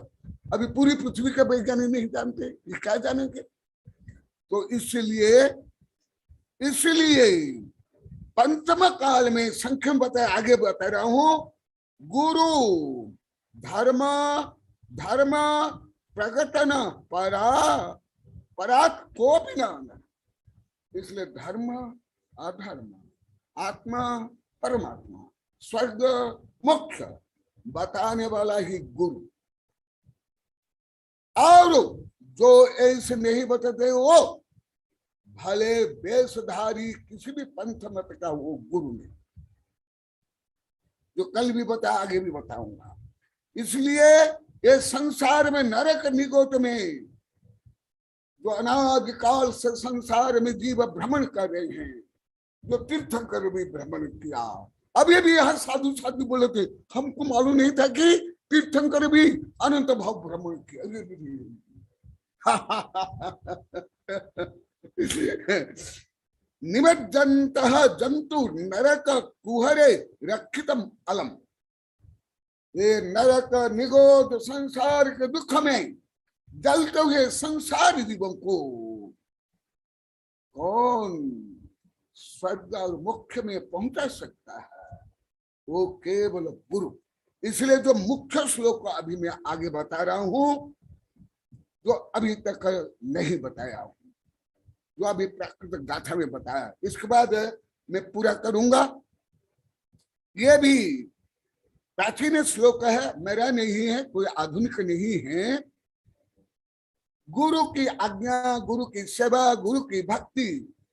अभी पूरी पृथ्वी का वैज्ञानिक नहीं जानते, ये क्या जानेंगे? तो इसलिए पंचम काल में संख्या बताया, आगे बता रहा हूं, गुरु धर्म धर्म प्रकटन परात को भी न। इसलिए धर्म अधर्म, आत्मा परमात्मा, स्वर्ग मोक्ष बताने वाला ही गुरु। और जो ऐसे नहीं बताते वो भले वेशधारी किसी भी पंथ मत का वो गुरु नहीं, जो कल भी बताया आगे भी बताऊंगा। इसलिए ये संसार में नरक निगोद में जो अनादिकाल से संसार में जीव भ्रमण कर रहे हैं, जो तीर्थंकर भी भ्रमण किया। अभी भी यहाँ साधु साधु बोले थे, हमको मालूम नहीं था कि तीर्थंकर भी अनंत भाव भ्रमण किया। निमज्जन्तः जंतु नरक कुहरे रक्षितम अलम। ये नरक निगोद संसार के दुख में जलते हुए संसार जीवों को कौन स्वर्ग और मोक्ष में पहुंचा सकता है? वो केवल गुरु। इसलिए जो मुख्य श्लोक अभी मैं आगे बता रहा हूं, जो अभी तक नहीं बताया हूं, जो अभी प्राकृतिक गाथा में बताया, इसके बाद मैं पूरा करूंगा। ये भी प्राचीन श्लोक है, मेरा नहीं है, कोई आधुनिक नहीं है। गुरु की आज्ञा, गुरु की सेवा, गुरु की भक्ति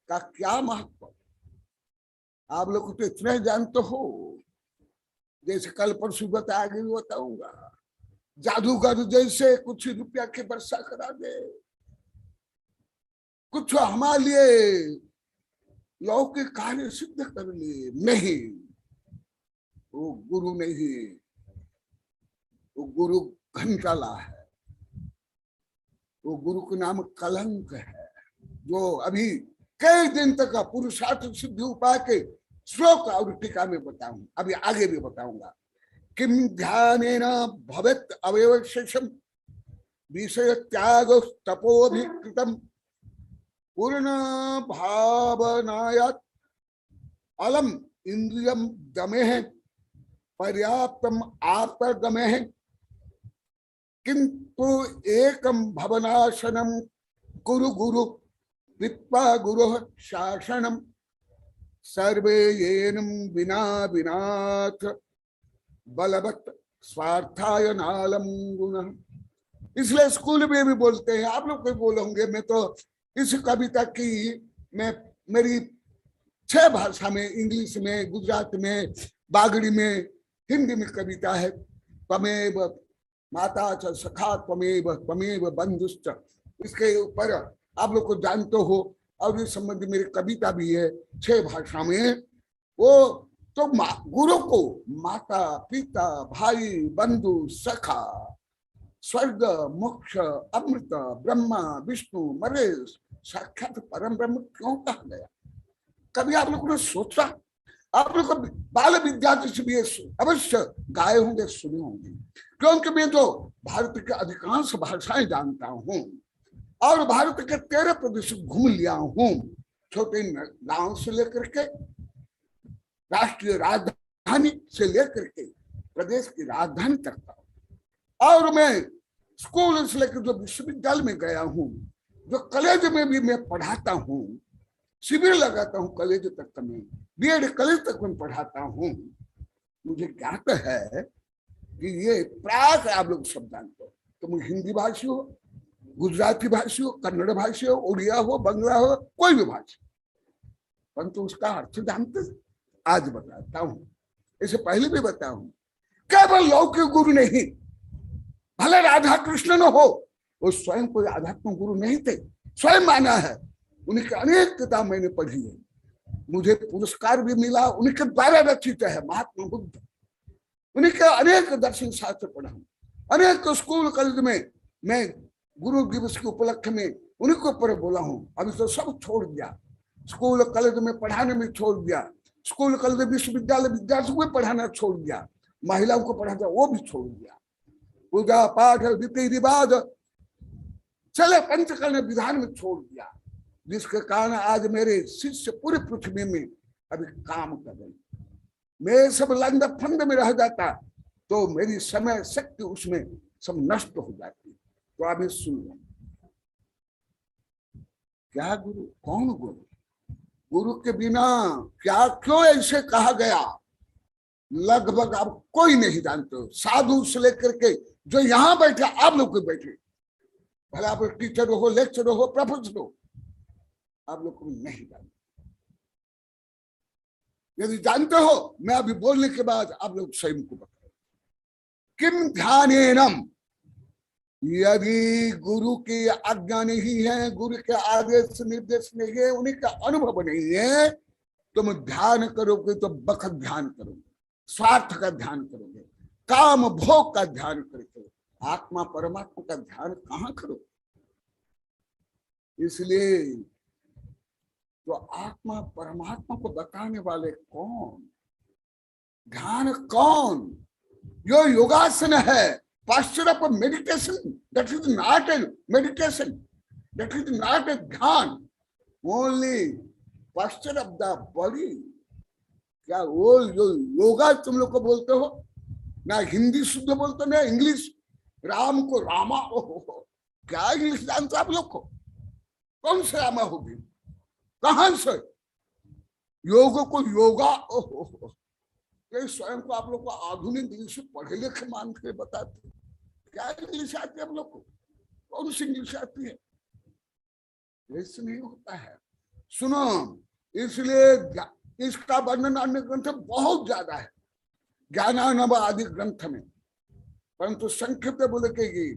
का क्या महत्व आप लोग तो इतना ही जानते हो। जैसे कल परसों बता, आगे भी बताऊंगा, जादूगर जैसे कुछ रुपया की वर्षा करा दे, कुछ हमारे लिए लौकिक कार्य सिद्ध कर लिए, नहीं, वो गुरु नहीं, वो गुरु घंटाला है, वो गुरु का नाम कलंक है। जो अभी कई दिन तक पुरुषार्थ सिद्धि उपाय के श्लोक और टीका में बताऊं, अभी आगे भी बताऊंगा। किम ध्यानेन भवेत् अवयवशेषम विषय त्याग तपोभिकृतम पूर्ण भावनायात अलम इंद्रियम दमे पर्याप्तम आत्मगमे किंतु एकम भवनाशनम गुरु गुरु विप्पा गुरु शासनम सर्वे येनम बिना बिनाथ बलवत् स्वार्थाय नालम गुण। इसलिए स्कूल में भी बोलते हैं, आप लोग कोई बोलोगे, मैं तो इस कविता की मैं मेरी 6 भाषा में, इंग्लिश में, गुजराती में, बागड़ी में, हिंदी में कविता है। त्वमेव माता च सखा त्वमेव त्वमेव बंधुश्च, इसके ऊपर आप लोग को जानते हो, और इस संबंधी मेरी कविता भी है 6 भाषा में। वो तो गुरु को माता पिता भाई बंधु सखा स्वर्ग मोक्ष अमृत ब्रह्मा विष्णु महेश साक्षात परम ब्रह्म क्यों कहा गया? कभी आप लोगों ने सोचा? आप लोग बाल विद्यार्थी से भी अवश्य गाए होंगे, सुने होंगे, क्योंकि मैं तो भारत के अधिकांश भाषाएं जानता हूँ और भारत के 13 प्रदेश घूम लिया हूँ, छोटे गांव से लेकर के राष्ट्रीय राजधानी से लेकर के प्रदेश की राजधानी तक का। और मैं स्कूल से लेकर जो विश्वविद्यालय में गया हूँ, जो कॉलेज में भी मैं पढ़ाता हूँ, शिविर लगाता हूँ कॉलेज तक में, बीएड कॉलेज तक में पढ़ाता हूँ, मुझे ज्ञात है कि ये प्राक आप लोग सब जानते हो। तुम हिंदी भाषी हो, गुजराती भाषी हो, कन्नड़ भाषी हो, उड़िया हो, बंगला हो, कोई भी भाषा, परंतु उसका अर्थ जानते? आज बताता हूं, इसे पहले भी बताया हूं। केवल लौकिक गुरु नहीं, भले राधा कृष्ण न हो, वो स्वयं कोई आध्यात्म गुरु नहीं थे, स्वयं माना है। उनकी अनेक किताब मैंने पढ़ी है, मुझे पुरस्कार भी मिला, उनके द्वारा रचित है महात्मा बुद्ध। उनके अनेक दर्शन शास्त्र पढ़ा हूं, अनेक स्कूल कॉलेज में मैं गुरु दिवस के उपलक्ष्य में उन्हीं के ऊपर बोला हूं। अभी तो सब छोड़ दिया, स्कूल कॉलेज में पढ़ाने में छोड़ दिया, स्कूल कॉलेज विश्वविद्यालय विद्यार्थियों को पढ़ाना छोड़ दिया, महिलाओं को पढ़ाना वो भी छोड़ दिया, पूजा पाठ रीति रिवाज चले पंचकर्ण विधान में छोड़ दिया, जिसके कारण आज मेरे शिष्य पूरी पृथ्वी में अभी काम कर रहे। मैं सब लंद फंद में रह जाता तो मेरी समय शक्ति उसमें सब नष्ट हो जाती। तो आप सुन लो, क्या गुरु, कौन गुरु? गुरु के बिना क्या, क्यों ऐसे कहा गया? लगभग आप कोई नहीं जानते हो, साधु से लेकर के जो यहाँ बैठे, आप लोग को बैठे, भले आप टीचर हो, लेक्चर हो, प्रोफेसर हो, आप लोग को नहीं जानते। यदि जानते हो, मैं अभी बोलने के बाद आप लोग स्वयं को बताओ। किम ध्यानेनम, यदि गुरु की आज्ञा नहीं है, गुरु के आदेश निर्देश नहीं है, उन्हीं का अनुभव नहीं है, तुम ध्यान करोगे तो बखत ध्यान करोगे, स्वार्थ का ध्यान करोगे, काम भोग का ध्यान करोगे, आत्मा परमात्मा का ध्यान कहाँ करोगे? इसलिए तो आत्मा परमात्मा को बताने वाले कौन, ध्यान कौन? यो योगासन है, posture of meditation, that is not a meditation, that is not a dhyan, only posture of the body। क्या वो योगा तुम लोग को बोलते हो? ना हिंदी शुद्ध बोलते हो, ना इंग्लिश। राम को रामा, ओहो, क्या इंग्लिश जानते आप लोग को? कौन से रामा होगी, कहां से? योग को योगा, ओहो, ये स्वयं को आप लोग को आधुनिक इंग्लिश पढ़े लिखे मान के बताते। क्या इंग्लिश आती है आप लोग को? कौन सी इंग्लिश आती है? ऐसे नहीं होता है। सुनो, इसलिए इसका वर्णन अन्य ग्रंथ बहुत ज्यादा है, ज्ञानानव आदि ग्रंथ में, परंतु संक्षिप्त बोले कि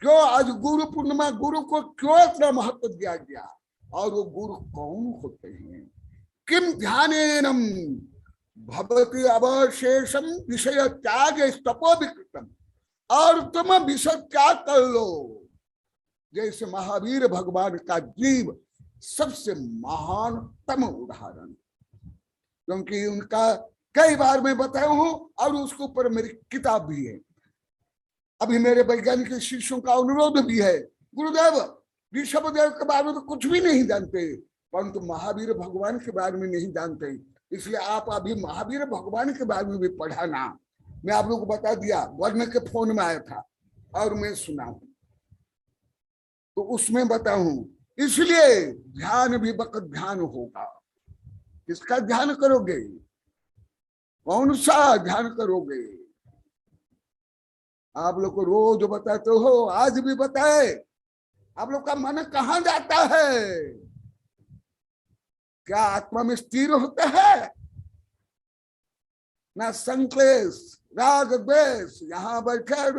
क्यों आज गुरु पूर्णिमा, गुरु को क्यों इतना महत्व दिया गया और वो गुरु कौन होते हैं? किम ध्यानेनम भवति अवशेषम विषय त्याग तपोविकृतम, और तुम विषय त्याग कर लो। जैसे महावीर भगवान का जीव सबसे महानतम उदाहरण, क्योंकि उनका कई बार मैं बताया हूं और उसके ऊपर मेरी किताब भी है। अभी मेरे वैज्ञानिक शिष्यों का अनुरोध भी है, गुरुदेव ऋषभदेव के बारे में तो कुछ भी नहीं जानते, परंतु महावीर भगवान के बारे में नहीं जानते, इसलिए आप अभी महावीर भगवान के बारे में भी पढ़ाना। मैं आप लोगों को बता दिया, वर्ण के फोन में आया था और मैं सुना हूं, तो उसमें बताऊं। इसलिए ध्यान भी वक्त ध्यान होगा। किसका ध्यान करोगे, कौन सा ध्यान करोगे? आप लोग को रोज बताते हो, आज भी बताए, आप लोग का मन कहाँ जाता है? क्या आत्मा में स्थिर होता है? ना संक्लेश राग द्वेष, यहाँ बैठे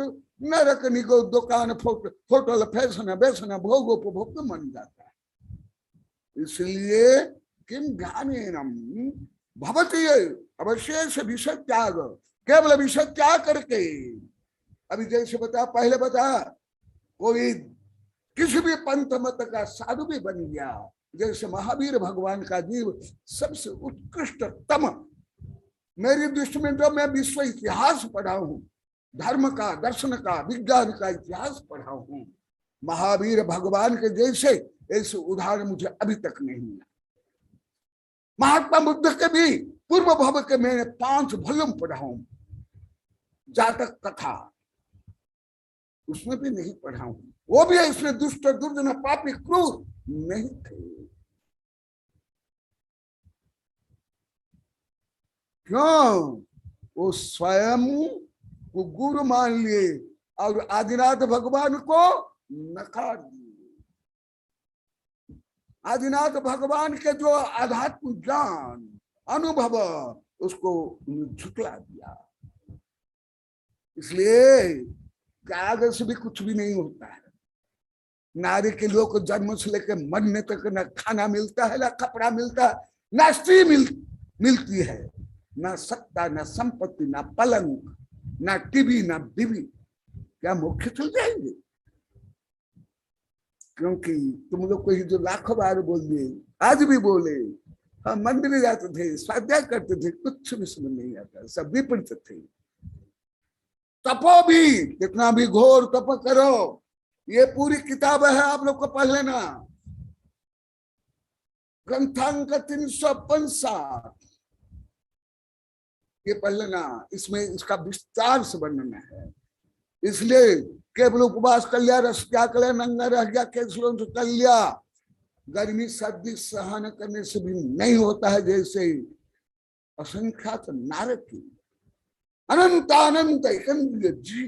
नरक निगो दुकान फोटो फैशन बेसन भोग उपभोग मन जाता है। इसलिए किम ज्ञानेनम भवति अवशेष विषय त्याग, केवल विषय त्याग करके। अभी जैसे बता, पहले बता, कोई किसी भी पंथ मत का साधु भी बन गया, जैसे महावीर भगवान का जीव सबसे उत्कृष्टतम। मेरी दृष्टि में जो मैं विश्व इतिहास पढ़ा हूं, धर्म का, दर्शन का, विज्ञान का इतिहास पढ़ा हूं, महावीर भगवान के जैसे ऐसे उदाहरण मुझे अभी तक नहीं मिला। महात्मा बुद्ध के भी पूर्व भव के मैंने 5 वॉल्यूम पढ़ा हूं, जातक कथा, उसमें भी नहीं पढ़ा हूं। वो भी इसमें दुष्ट दुर्जन पापी क्रूर नहीं थे। क्यों? वो स्वयं को गुरु मान लिए और आदिनाथ भगवान को नकार दिए। आदिनाथ भगवान के जो आध्यात्मिक ज्ञान अनुभव, उसको झुटला दिया। इसलिए कागज से भी कुछ भी नहीं होता है। नारी के लोग को जन्म से लेकर मरने तक न खाना मिलता है, न कपड़ा मिलता है, न स्त्री मिलती है, न सत्ता, न संपत्ति, न पलंग, न टीवी, न बीवी। क्या मुख्य चल जाएंगे? क्योंकि तुम लोग को ही जो लाखों बार बोल दिए, आज भी बोले, हम मंदिर जाते थे, स्वाध्याय करते थे, कुछ भी समझ नहीं आता, सब विपरीत थे। तपो भी, कितना भी घोर तप करो, ये पूरी किताब है, आप लोग को पढ़ लेना। ग्रंथांक 365 ये पढ़ लेना, इसमें इसका विस्तार से वर्णन है। इसलिए केवल उपवास कर लिया, रस क्या कर लिया, नंगा रह गया, कैसलों से कर लिया, गर्मी सर्दी सहन करने से भी नहीं होता है। जैसे असंख्यात नारद की अनंत अनंत जी,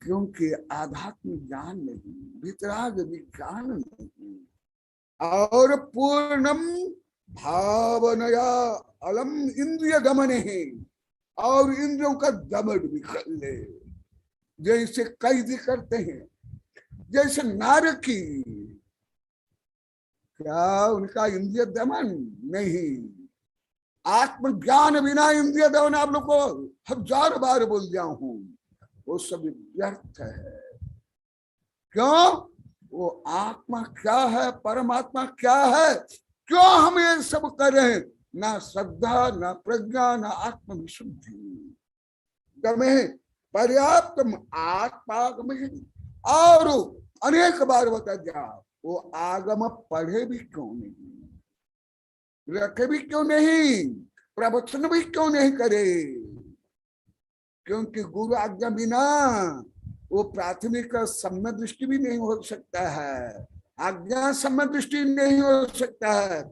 क्योंकि आध्यात्मिक ज्ञान नहीं, वितराग विज्ञान नहीं, और पूर्णम भावनया अलम इंद्रिय दमन है, और इंद्रियों का दमन भी कर ले। जैसे कैदी करते हैं, जैसे नारकी, क्या उनका इंद्रिय दमन नहीं? आत्मज्ञान बिना इंद्रिय दमन, आप लोग को 1000 बार बोल दिया हूं, वो सब व्यर्थ है। क्यों? वो आत्मा क्या है, परमात्मा क्या है, क्यों हम ये सब कर रहे हैं? ना श्रद्धा, ना प्रज्ञा, ना आत्म विशुद्धि। दमे पर्याप्त आत्मागम, और अनेक बार बता दिया, वो आगम पढ़े भी क्यों नहीं, रखे भी क्यों नहीं, प्रवचन भी क्यों नहीं करे? क्योंकि गुरु आज्ञा बिना वो प्राथमिक सम्य दृष्टि भी नहीं हो सकता है, आज्ञा सम्य दृष्टि नहीं हो सकता है।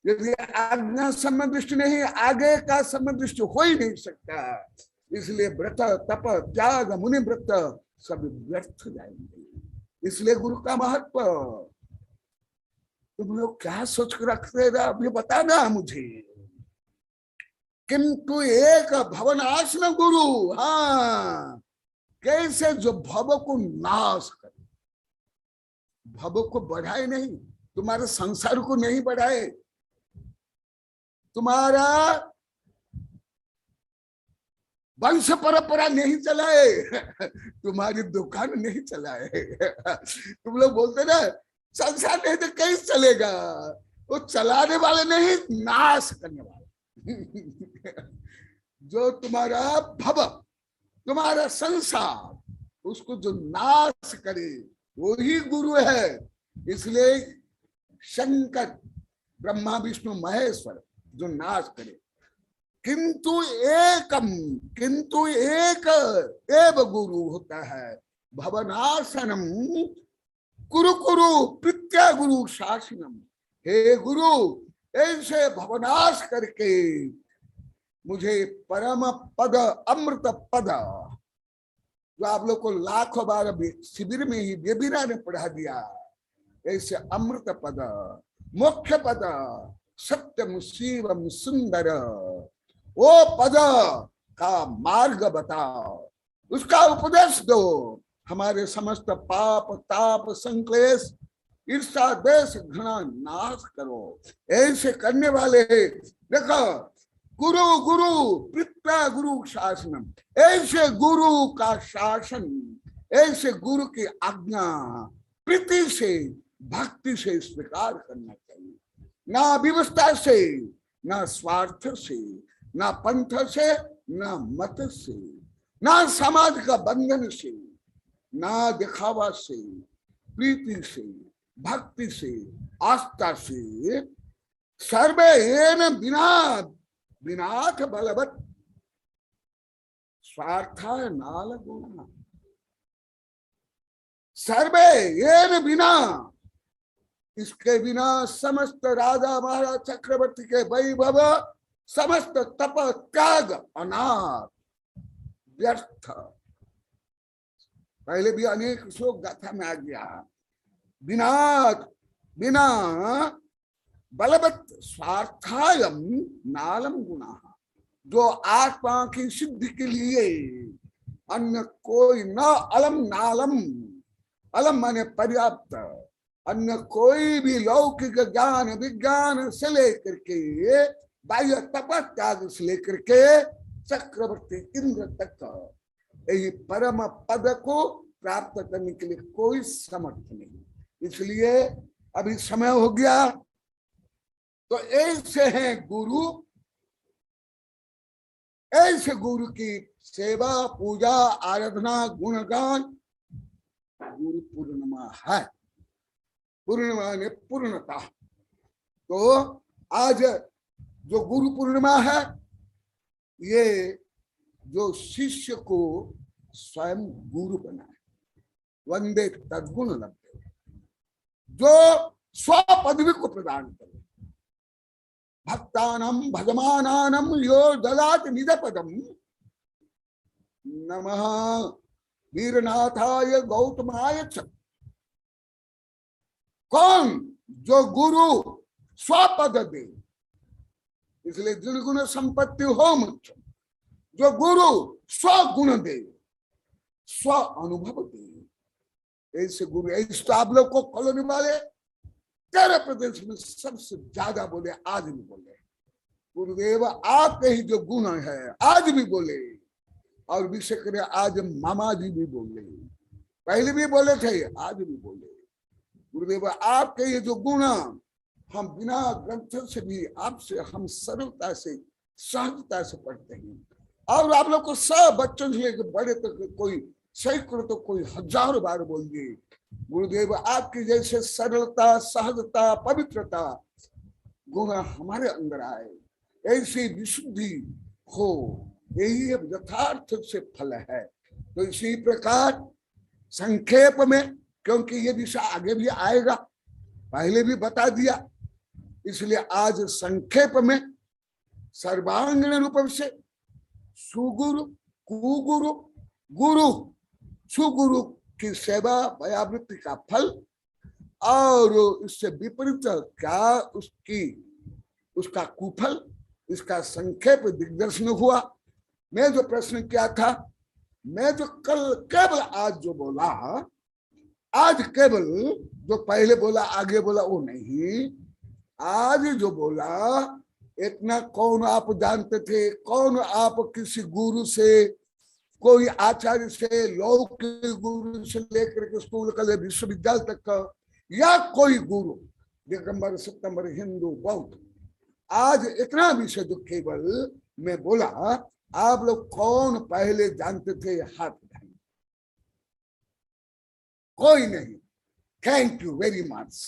यदि आज्ञा सम्य दृष्टि नहीं, आगे का सम्य दृष्टि हो ही नहीं सकता। इसलिए व्रत, तप, त्याग, मुनि व्रत सब व्यर्थ जाएंगे। इसलिए गुरु का महत्व तुम लोग क्या सोच कर रखते रहे, अभी बताना मुझे। किंतु एक भवनाशन गुरु, हाँ, कैसे जो भव को नाश करे, भव को बढ़ाए नहीं, तुम्हारे संसार को नहीं बढ़ाए, तुम्हारा वंश परंपरा नहीं चलाए, तुम्हारी दुकान नहीं चलाए। तुम लोग बोलते ना संसार नहीं तो कैसे चलेगा, वो चलाने वाले नहीं, नाश करने वाले। जो तुम्हारा भव, तुम्हारा संसार, उसको जो नाश करे वही गुरु है। इसलिए शंकर, ब्रह्मा विष्णु महेश्वर जो नाश करे, किंतु एक एव गुरु होता है। भवनाशनम कुरु कुरु प्रत्या गुरु शासनम। हे गुरु, ऐसे भवनाश करके मुझे परम पद, अमृत पद, जो आप लोग को लाखों बार शिविर में ही वेबिनार ने पढ़ा दिया, ऐसे अमृत पद, मुख्य पद, सत्यम शिवम सुंदर, वो पद का मार्ग बताओ, उसका उपदेश दो। हमारे समस्त पाप ताप संक्लेश ईर्षा देश घृणा नाश करो। ऐसे करने वाले देखो, गुरु गुरु पिता गुरु शासनम, ऐसे गुरु का शासन, ऐसे गुरु की आज्ञा प्रीति से भक्ति से स्वीकार करना चाहिए। ना व्यवस्था से, ना स्वार्थ से, ना पंथ से, ना मत से, ना समाज का बंधन से, ना दिखावा से, प्रीति से, भक्ति से, आस्था से, सर्वे येन बिना विनाथ बलवत स्वार्था नाल गुणा, सर्वे येन बिना, इसके बिना समस्त राजा महाराज चक्रवर्ती के वैभव, समस्त तप त्याग अनाथ व्यर्थ। पहले भी अनेक श्लोक गाथा में आ गया, बिना बिना बलवत स्वार्थायम नालम गुणा। जो आत्मा की सिद्धि के लिए अन्य कोई न अलम नालम, अलम माने पर्याप्त, अन्य कोई भी लौकिक ज्ञान विज्ञान से लेकर के बाह्य तप त्याग से लेकर के चक्रवर्ती इंद्र तक यही परम पद को प्राप्त करने के लिए कोई समर्थ नहीं। इसलिए अभी समय हो गया, तो ऐसे हैं गुरु, ऐसे गुरु की सेवा पूजा आराधना गुणगान गुरु पूर्णिमा है। पूर्णिमा ने पूर्णता। तो आज जो गुरु पूर्णिमा है, ये जो शिष्य को स्वयं गुरु बनाए, वंदे तद्गुण लभ्य, जो स्व पदवी को प्रदान करे। भक्तानम भजमानानम यो ददाति निज पदम, नमः वीरनाथाय गौतमाय च। कौन? जो गुरु स्वपद दे। इसलिए निर्गुण संपत्ति हो मुझ। जो गुरु स्वगुण दे, स्व अनुभव दे, ऐसे गुरु। ऐसे तो आप लोग को कॉलोनी वाले तेरे प्रदेश में सबसे ज्यादा बोले, आज भी बोले गुरुदेव आपके ही जो गुण है, आज भी बोले। और विशेष करे आज मामा जी भी बोले, पहले भी बोले थे, आज भी बोले। गुरुदेव आपके ये जो गुण, हम बिना ग्रंथ से भी आपसे हम सरलता से सहजता से पढ़ते हैं। और आप लोग को सब बच्चों से लेकर बड़े तक कोई सैकड़ों तो कोई हजारों बार बोल दिए, गुरुदेव आपकी जैसे सरलता सहजता पवित्रता गुण हमारे अंदर आए, ऐसी विशुद्धि हो, यही यथार्थ से फल है। तो इसी प्रकार संक्षेप में, क्योंकि ये विषय आगे भी आएगा, पहले भी बता दिया, इसलिए आज संक्षेप में सर्वांगीण रूप से सुगुरु कुगुरु गुरु सुगुरु की सेवा वयावृत्ति का फल और इससे विपरीत क्या उसका कुफल, इसका संक्षेप दिग्दर्शन हुआ। मैं जो प्रश्न किया था, मैं जो कल केवल आज जो बोला, आज केवल जो पहले बोला आगे बोला वो नहीं, आज जो बोला इतना कौन आप जानते थे? कौन आप किसी गुरु से, कोई आचार्य से, लौकिक गुरु से लेकर के स्कूल का विश्वविद्यालय तक का, या कोई गुरु दिगंबर सितंबर हिंदू बौद्ध। आज इतना विषय जो केवल मैं बोला, आप लोग कौन पहले जानते थे? हाथ उठाइए। कोई नहीं। Thank you very much.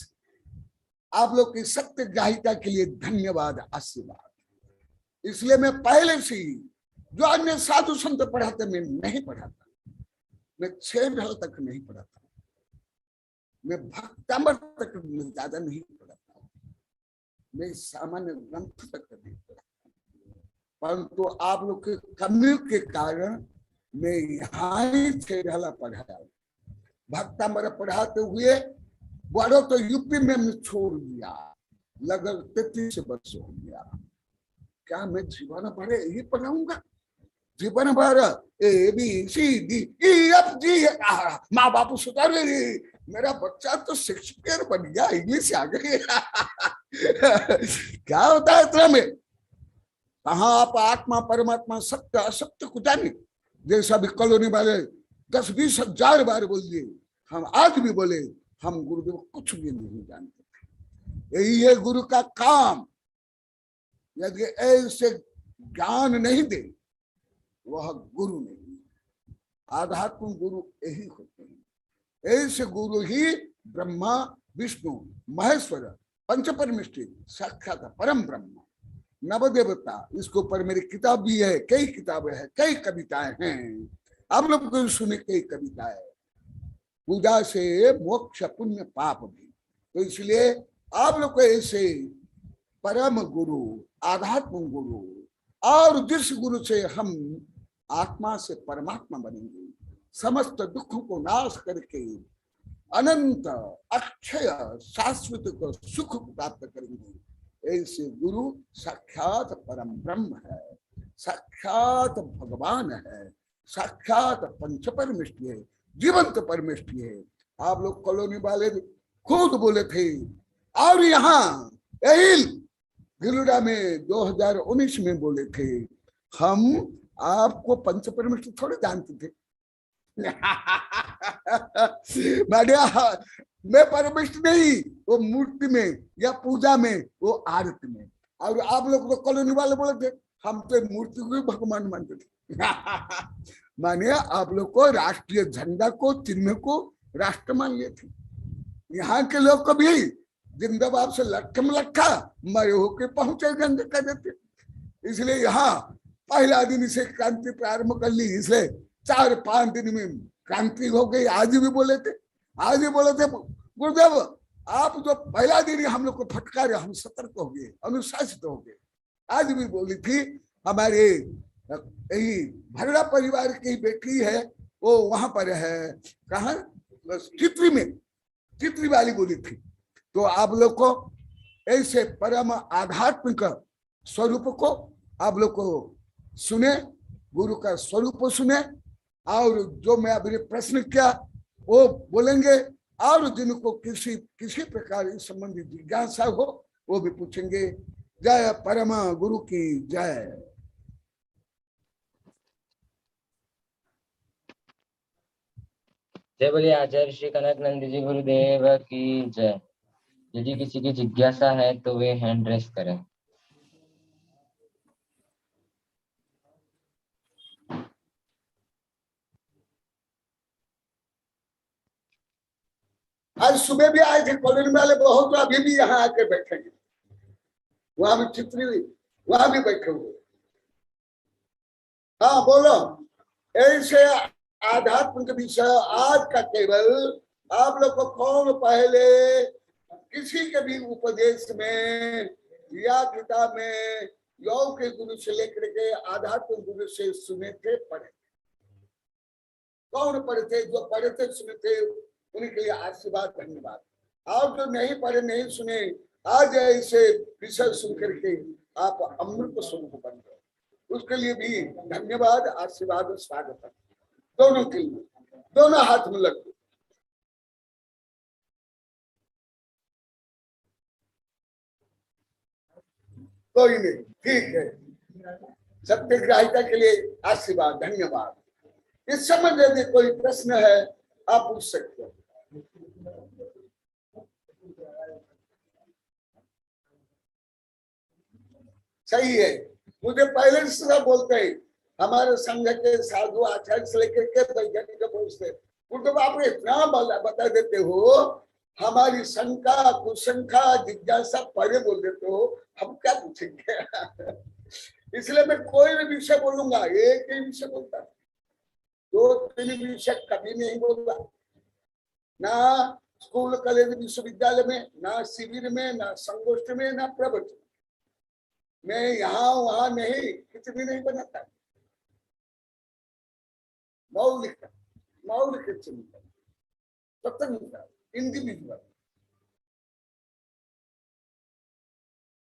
आप लोग की सत्यग्राहिता के लिए धन्यवाद, आशीर्वाद। इसलिए मैं पहले से ही जो अन्य साधु संत पढ़ाते मैं नहीं पढ़ाता। मैं 6 ढल तक नहीं पढ़ाता, मैं भक्तामृत तक ज्यादा नहीं पढ़ाता, मैं सामान्य ग्रंथ तक नहीं पढ़ाता। परंतु आप लोग के कमी के कारण मैं यहाँ ही 6 ढला पढ़ाया। भक्तामृत पढ़ाते हुए बड़ो तो यूपी में मैं छोड़ दिया, लगभग 33 वर्ष हो गया। क्या मैं जीवन भर यही पढ़ाऊंगा? जीवन भर ABCD माँ बाप सुधार ले। मेरा बच्चा तो शेक्सपियर बन गया, इंग्लिश आ गई। क्या होता है इतना में? कहाँ आप आत्मा परमात्मा सत्य असत्य को जाने? जैसा भी कॉलोनी वाले 10-20 हजार बार बोल दिए, हम आज भी बोले हम गुरुदेव कुछ भी नहीं जानते थे। यही है गुरु का काम। यदि ऐसे ज्ञान नहीं दे, वह गुरु नहीं। आध्यात्म गुरु यही होते हैं। ऐसे गुरु ही ब्रह्मा विष्णु महेश्वर पंच परमेष्ठी साक्षात परम ब्रह्म नवदेवता। इसके ऊपर मेरी किताब भी है, कई किताबें हैं, कई कविताएं हैं। आप लोग को सुने कई कविताएं। पूजा से मोक्ष पुण्य पाप भी। तो इसलिए आप लोग को ऐसे परम गुरु आध्यात्म गुरु, और जिस गुरु से हम आत्मा से परमात्मा बनेंगे, समस्त दुखों को नाश करके अनंत अक्षय शाश्वत को सुख प्राप्त करेंगे, ऐसे गुरु साक्षात परम ब्रह्म है, साक्षात भगवान है, साक्षात पंच परमेष्ठी है, जीवंत परमेष्ठी है। आप लोग कॉलोनी वाले खुद बोले थे। और यहाँ यही गिरिडा में 2019 में बोले थे, हम आपको पंच परमेष्ठी थोड़े जानते थे। मैं परमेष्ठी नहीं, वो मूर्ति में या पूजा में, वो आरती में। और आप लोग तो कॉलोनी वाले बोले थे हम तो मूर्ति को भी भगवान मानते थे। माने आप लोग को राष्ट्रीय झंडा को, चिन्ह को राष्ट्र मान लिए थे। यहाँ के लोग को भी जिंदाबाद से लट्ठम लट्ठा मरे होके पहुंचे गंज कर देते। इसलिए यहाँ पहला दिन से क्रांति प्रारंभ कर ली, इसलिए 4-5 दिन में क्रांति हो गई। आज भी बोले थे गुरुदेव आप जो पहला दिन हम लोग को फटकारे, हम सतर्क हो गए, अनुशासित हो गए। आज भी बोली थी हमारे यही भरड़ा परिवार की बेटी है, वो वहां पर है, कहा चित्री में, चित्री वाली बोली थी। तो आप लोग को ऐसे परम आध्यात्मिक स्वरूप को आप लोग को सुने, गुरु का स्वरूप सुने, और जो मैं अभी प्रश्न किया वो बोलेंगे, और जिनको किसी प्रकार इस संबंधी जिज्ञासा हो वो भी पूछेंगे। जय परम गुरु की जय। जय बोलिए आचार्य श्री कनक नंदी जी गुरुदेव की जय। यदि किसी की जिज्ञासा है तो वे हैंड रेस करें। आज सुबह भी आए थे कॉलोनी वाले बहुत, अभी भी यहाँ आके बैठेंगे। वहां भी चित्री, वहां भी बैठे हुए। हाँ बोलो। ऐसे आध्यात्मिक विषय आज का केवल आप लोग को कौन पहले किसी के भी उपदेश में या किताब में योग के गुरु से लेकर के आध्यात्मिक गुरु से सुने थे, पढ़े? कौन पढ़े थे? जो पढ़े थे सुने थे उनके लिए आशीर्वाद, धन्यवाद। आप जो नहीं पढ़े नहीं सुने, आज ऐसे विषय सुन करके आप अमृत स्वरूप बन गए, उसके लिए भी धन्यवाद, आशीर्वाद, स्वागत दोनों के लिए। दोनों हाथ में लग गए। कोई नहीं, ठीक है। सत्यग्राहिता के लिए आशीर्वाद, धन्यवाद। इस समय यदि कोई प्रश्न है आप पूछ सकते हो। सही है। मुझे पहले से सब बोलते हैं, हमारे संघ के साधु आचार्य से लेकर के वैज्ञानिक पहुंचते, तो आप इतना बता देते हो, हमारी शंका कुशंका जिज्ञासा पहले बोल देते हो, हम क्या पूछेंगे? इसलिए मैं कोई भी विषय बोलूंगा, एक ही विषय बोलता, 2-3 विषय कभी नहीं बोलूंगा, ना स्कूल कॉलेज विश्वविद्यालय में, ना शिविर में, ना संगोष्ठी में, ना प्रवचन। मैं यहाँ वहां नहीं, कुछ भी नहीं बनाता, मौलिक चिंतन स्वतंत्र इंडिविजुअल।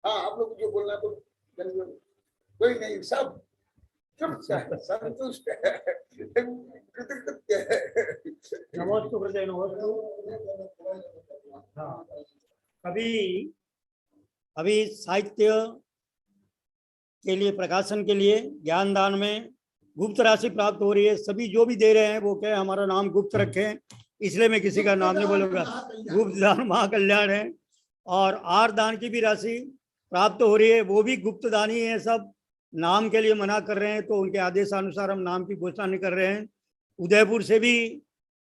हाँ, आप लोग जो बोलना तो कोई नहीं, सब संतुष्ट है, कृतज्ञ है। नमोस्तु हृदय नमोस्तु। अभी साहित्य के लिए, प्रकाशन के लिए ज्ञान दान में गुप्त राशि प्राप्त हो रही है। सभी जो भी दे रहे हैं वो कहे हमारा नाम गुप्त रखें, इसलिए मैं किसी का नाम नहीं बोलूंगा। गुप्त दान महाकल्याण है। और आर दान की भी राशि प्राप्त हो रही है, वो भी गुप्त दान ही है। सब नाम के लिए मना कर रहे हैं, तो उनके आदेशानुसार हम नाम की घोषणा नहीं कर रहे हैं। उदयपुर से भी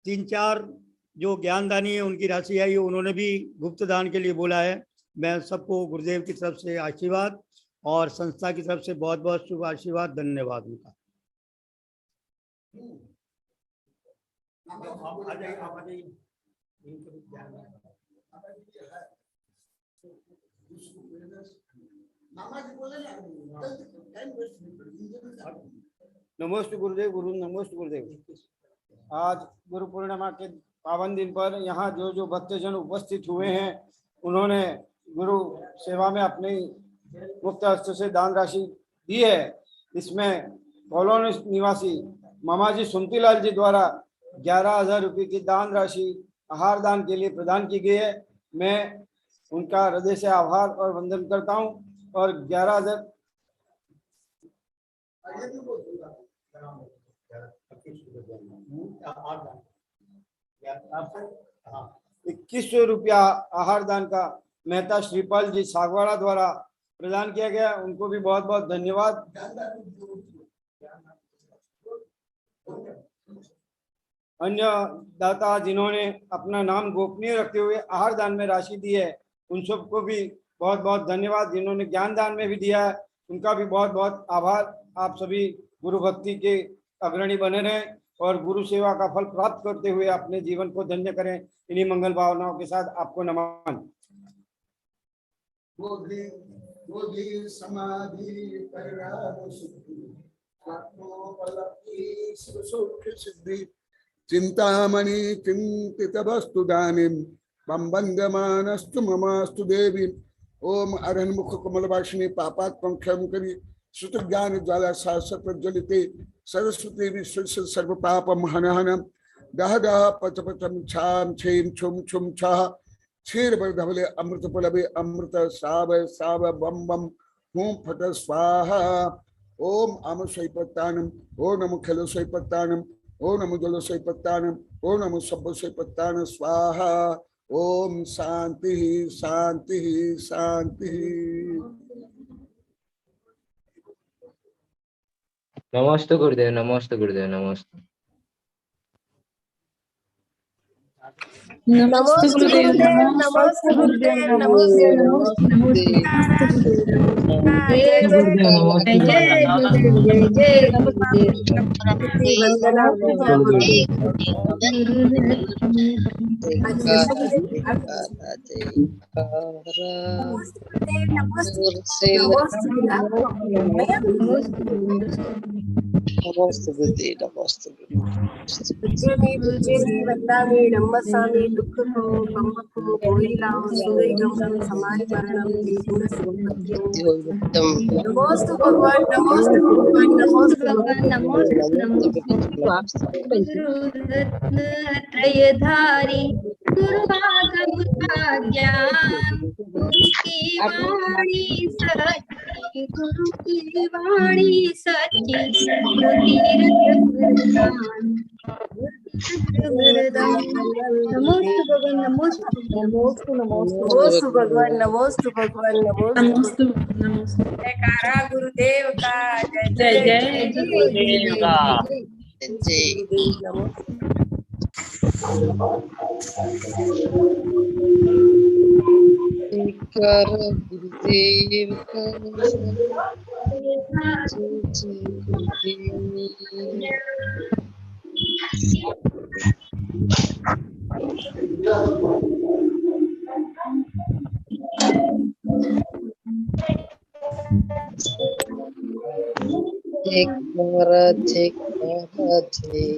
3-4 जो ज्ञानदानी है उनकी राशि आई है, उन्होंने भी गुप्त दान के लिए बोला है। मैं सबको गुरुदेव की तरफ से आशीर्वाद और संस्था की तरफ से बहुत बहुत शुभ आशीर्वाद, धन्यवाद उनका। नमोस्तु गुरुदेव, गुरु नमोस्तु गुरुदेव। आज गुरु पूर्णिमा के पावन दिन पर यहाँ जो जो भक्तजन उपस्थित हुए हैं, उन्होंने गुरु सेवा में अपनी मुक्त हस्त से दान राशि दी है। इसमें कॉलोनी निवासी मामाजी सुमतीलाल जी द्वारा 11,000 रुपये की दान राशि आहार दान के लिए प्रदान की गई है। मैं उनका हृदय से आभार और वंदन करता हूं। और 11,000 2100 रुपया आहार दान का मेहता श्रीपाल जी सागवाड़ा द्वारा प्रदान किया गया। उनको भी बहुत बहुत धन्यवाद। अन्य दाता जिन्होंने अपना नाम गोपनीय रखते हुए आहार दान में राशि दी है, उन सबको भी बहुत बहुत धन्यवाद। जिन्होंने ज्ञान दान में भी दिया है, उनका भी बहुत बहुत आभार। आप सभी गुरु भक्ति के अग्रणी बने रहें और गुरु सेवा का फल प्राप्त करते हुए अपने जीवन को धन्य करें। इन्हीं मंगल भावनाओं के साथ आपको नमन। चिंतामणि चिंतित वस्तु दानिम मम बंदमानस्तु ममास्तु देवी। ओम अरहन मुख कमल वासिनी पापात्मं क्षम करी श्रुत ज्ञान ज्वाला शाश्वत प्रज्वलिते सरस्वती विश्व सर्व पापम हनहनम दह दह पच पचम छाम छेम छुम छुम छह क्षीर बरधवले अमृत पलवे अमृत साव साव बम बम हूं फट स्वाहा। ओम अम स्वैपत्तानम ओ नमो खलो स्वैपत्तानम ओ नमो जलो स्वैपत्तानम ओ नमो सब्ब स्वैपत्तान स्वाहा। ओम शांति शांति शांति। नमोस्तु गुरुदेव, नमोस्तु गुरुदेव, नमोस्तु। नमस्ते गुरुदेव, नमस्ते गुरुदेव, नमस्ते गुरुदेव, जय गुरुदेव, नमस्ते जय गुरुदेव, जय गुरुदेव। वंदना वंदामि नमस्सामि दुख को कम को कोई लाओ सुरे गम समाज मरणम त्रिपुर सुखत्यो। नमोस्तु भगवान, नमोस्तु भगवान, नमोस्तु भगवान, नमोस्तु गुरु त्रयधारी गुरु आगम ज्ञान, गुरु की वाणी सच्ची, गुरु की वाणी सच्ची, गुरु तीर्थ प्रधान, नमोस्तु भगवान नमोस्तु नमोस्तु भगवान नमोस्तु भगवान नमोस्तु जयकारा गुरुदेव का जय जय गुरुदेव का गुरुदेव नमोस्तु गुरुदेव का जय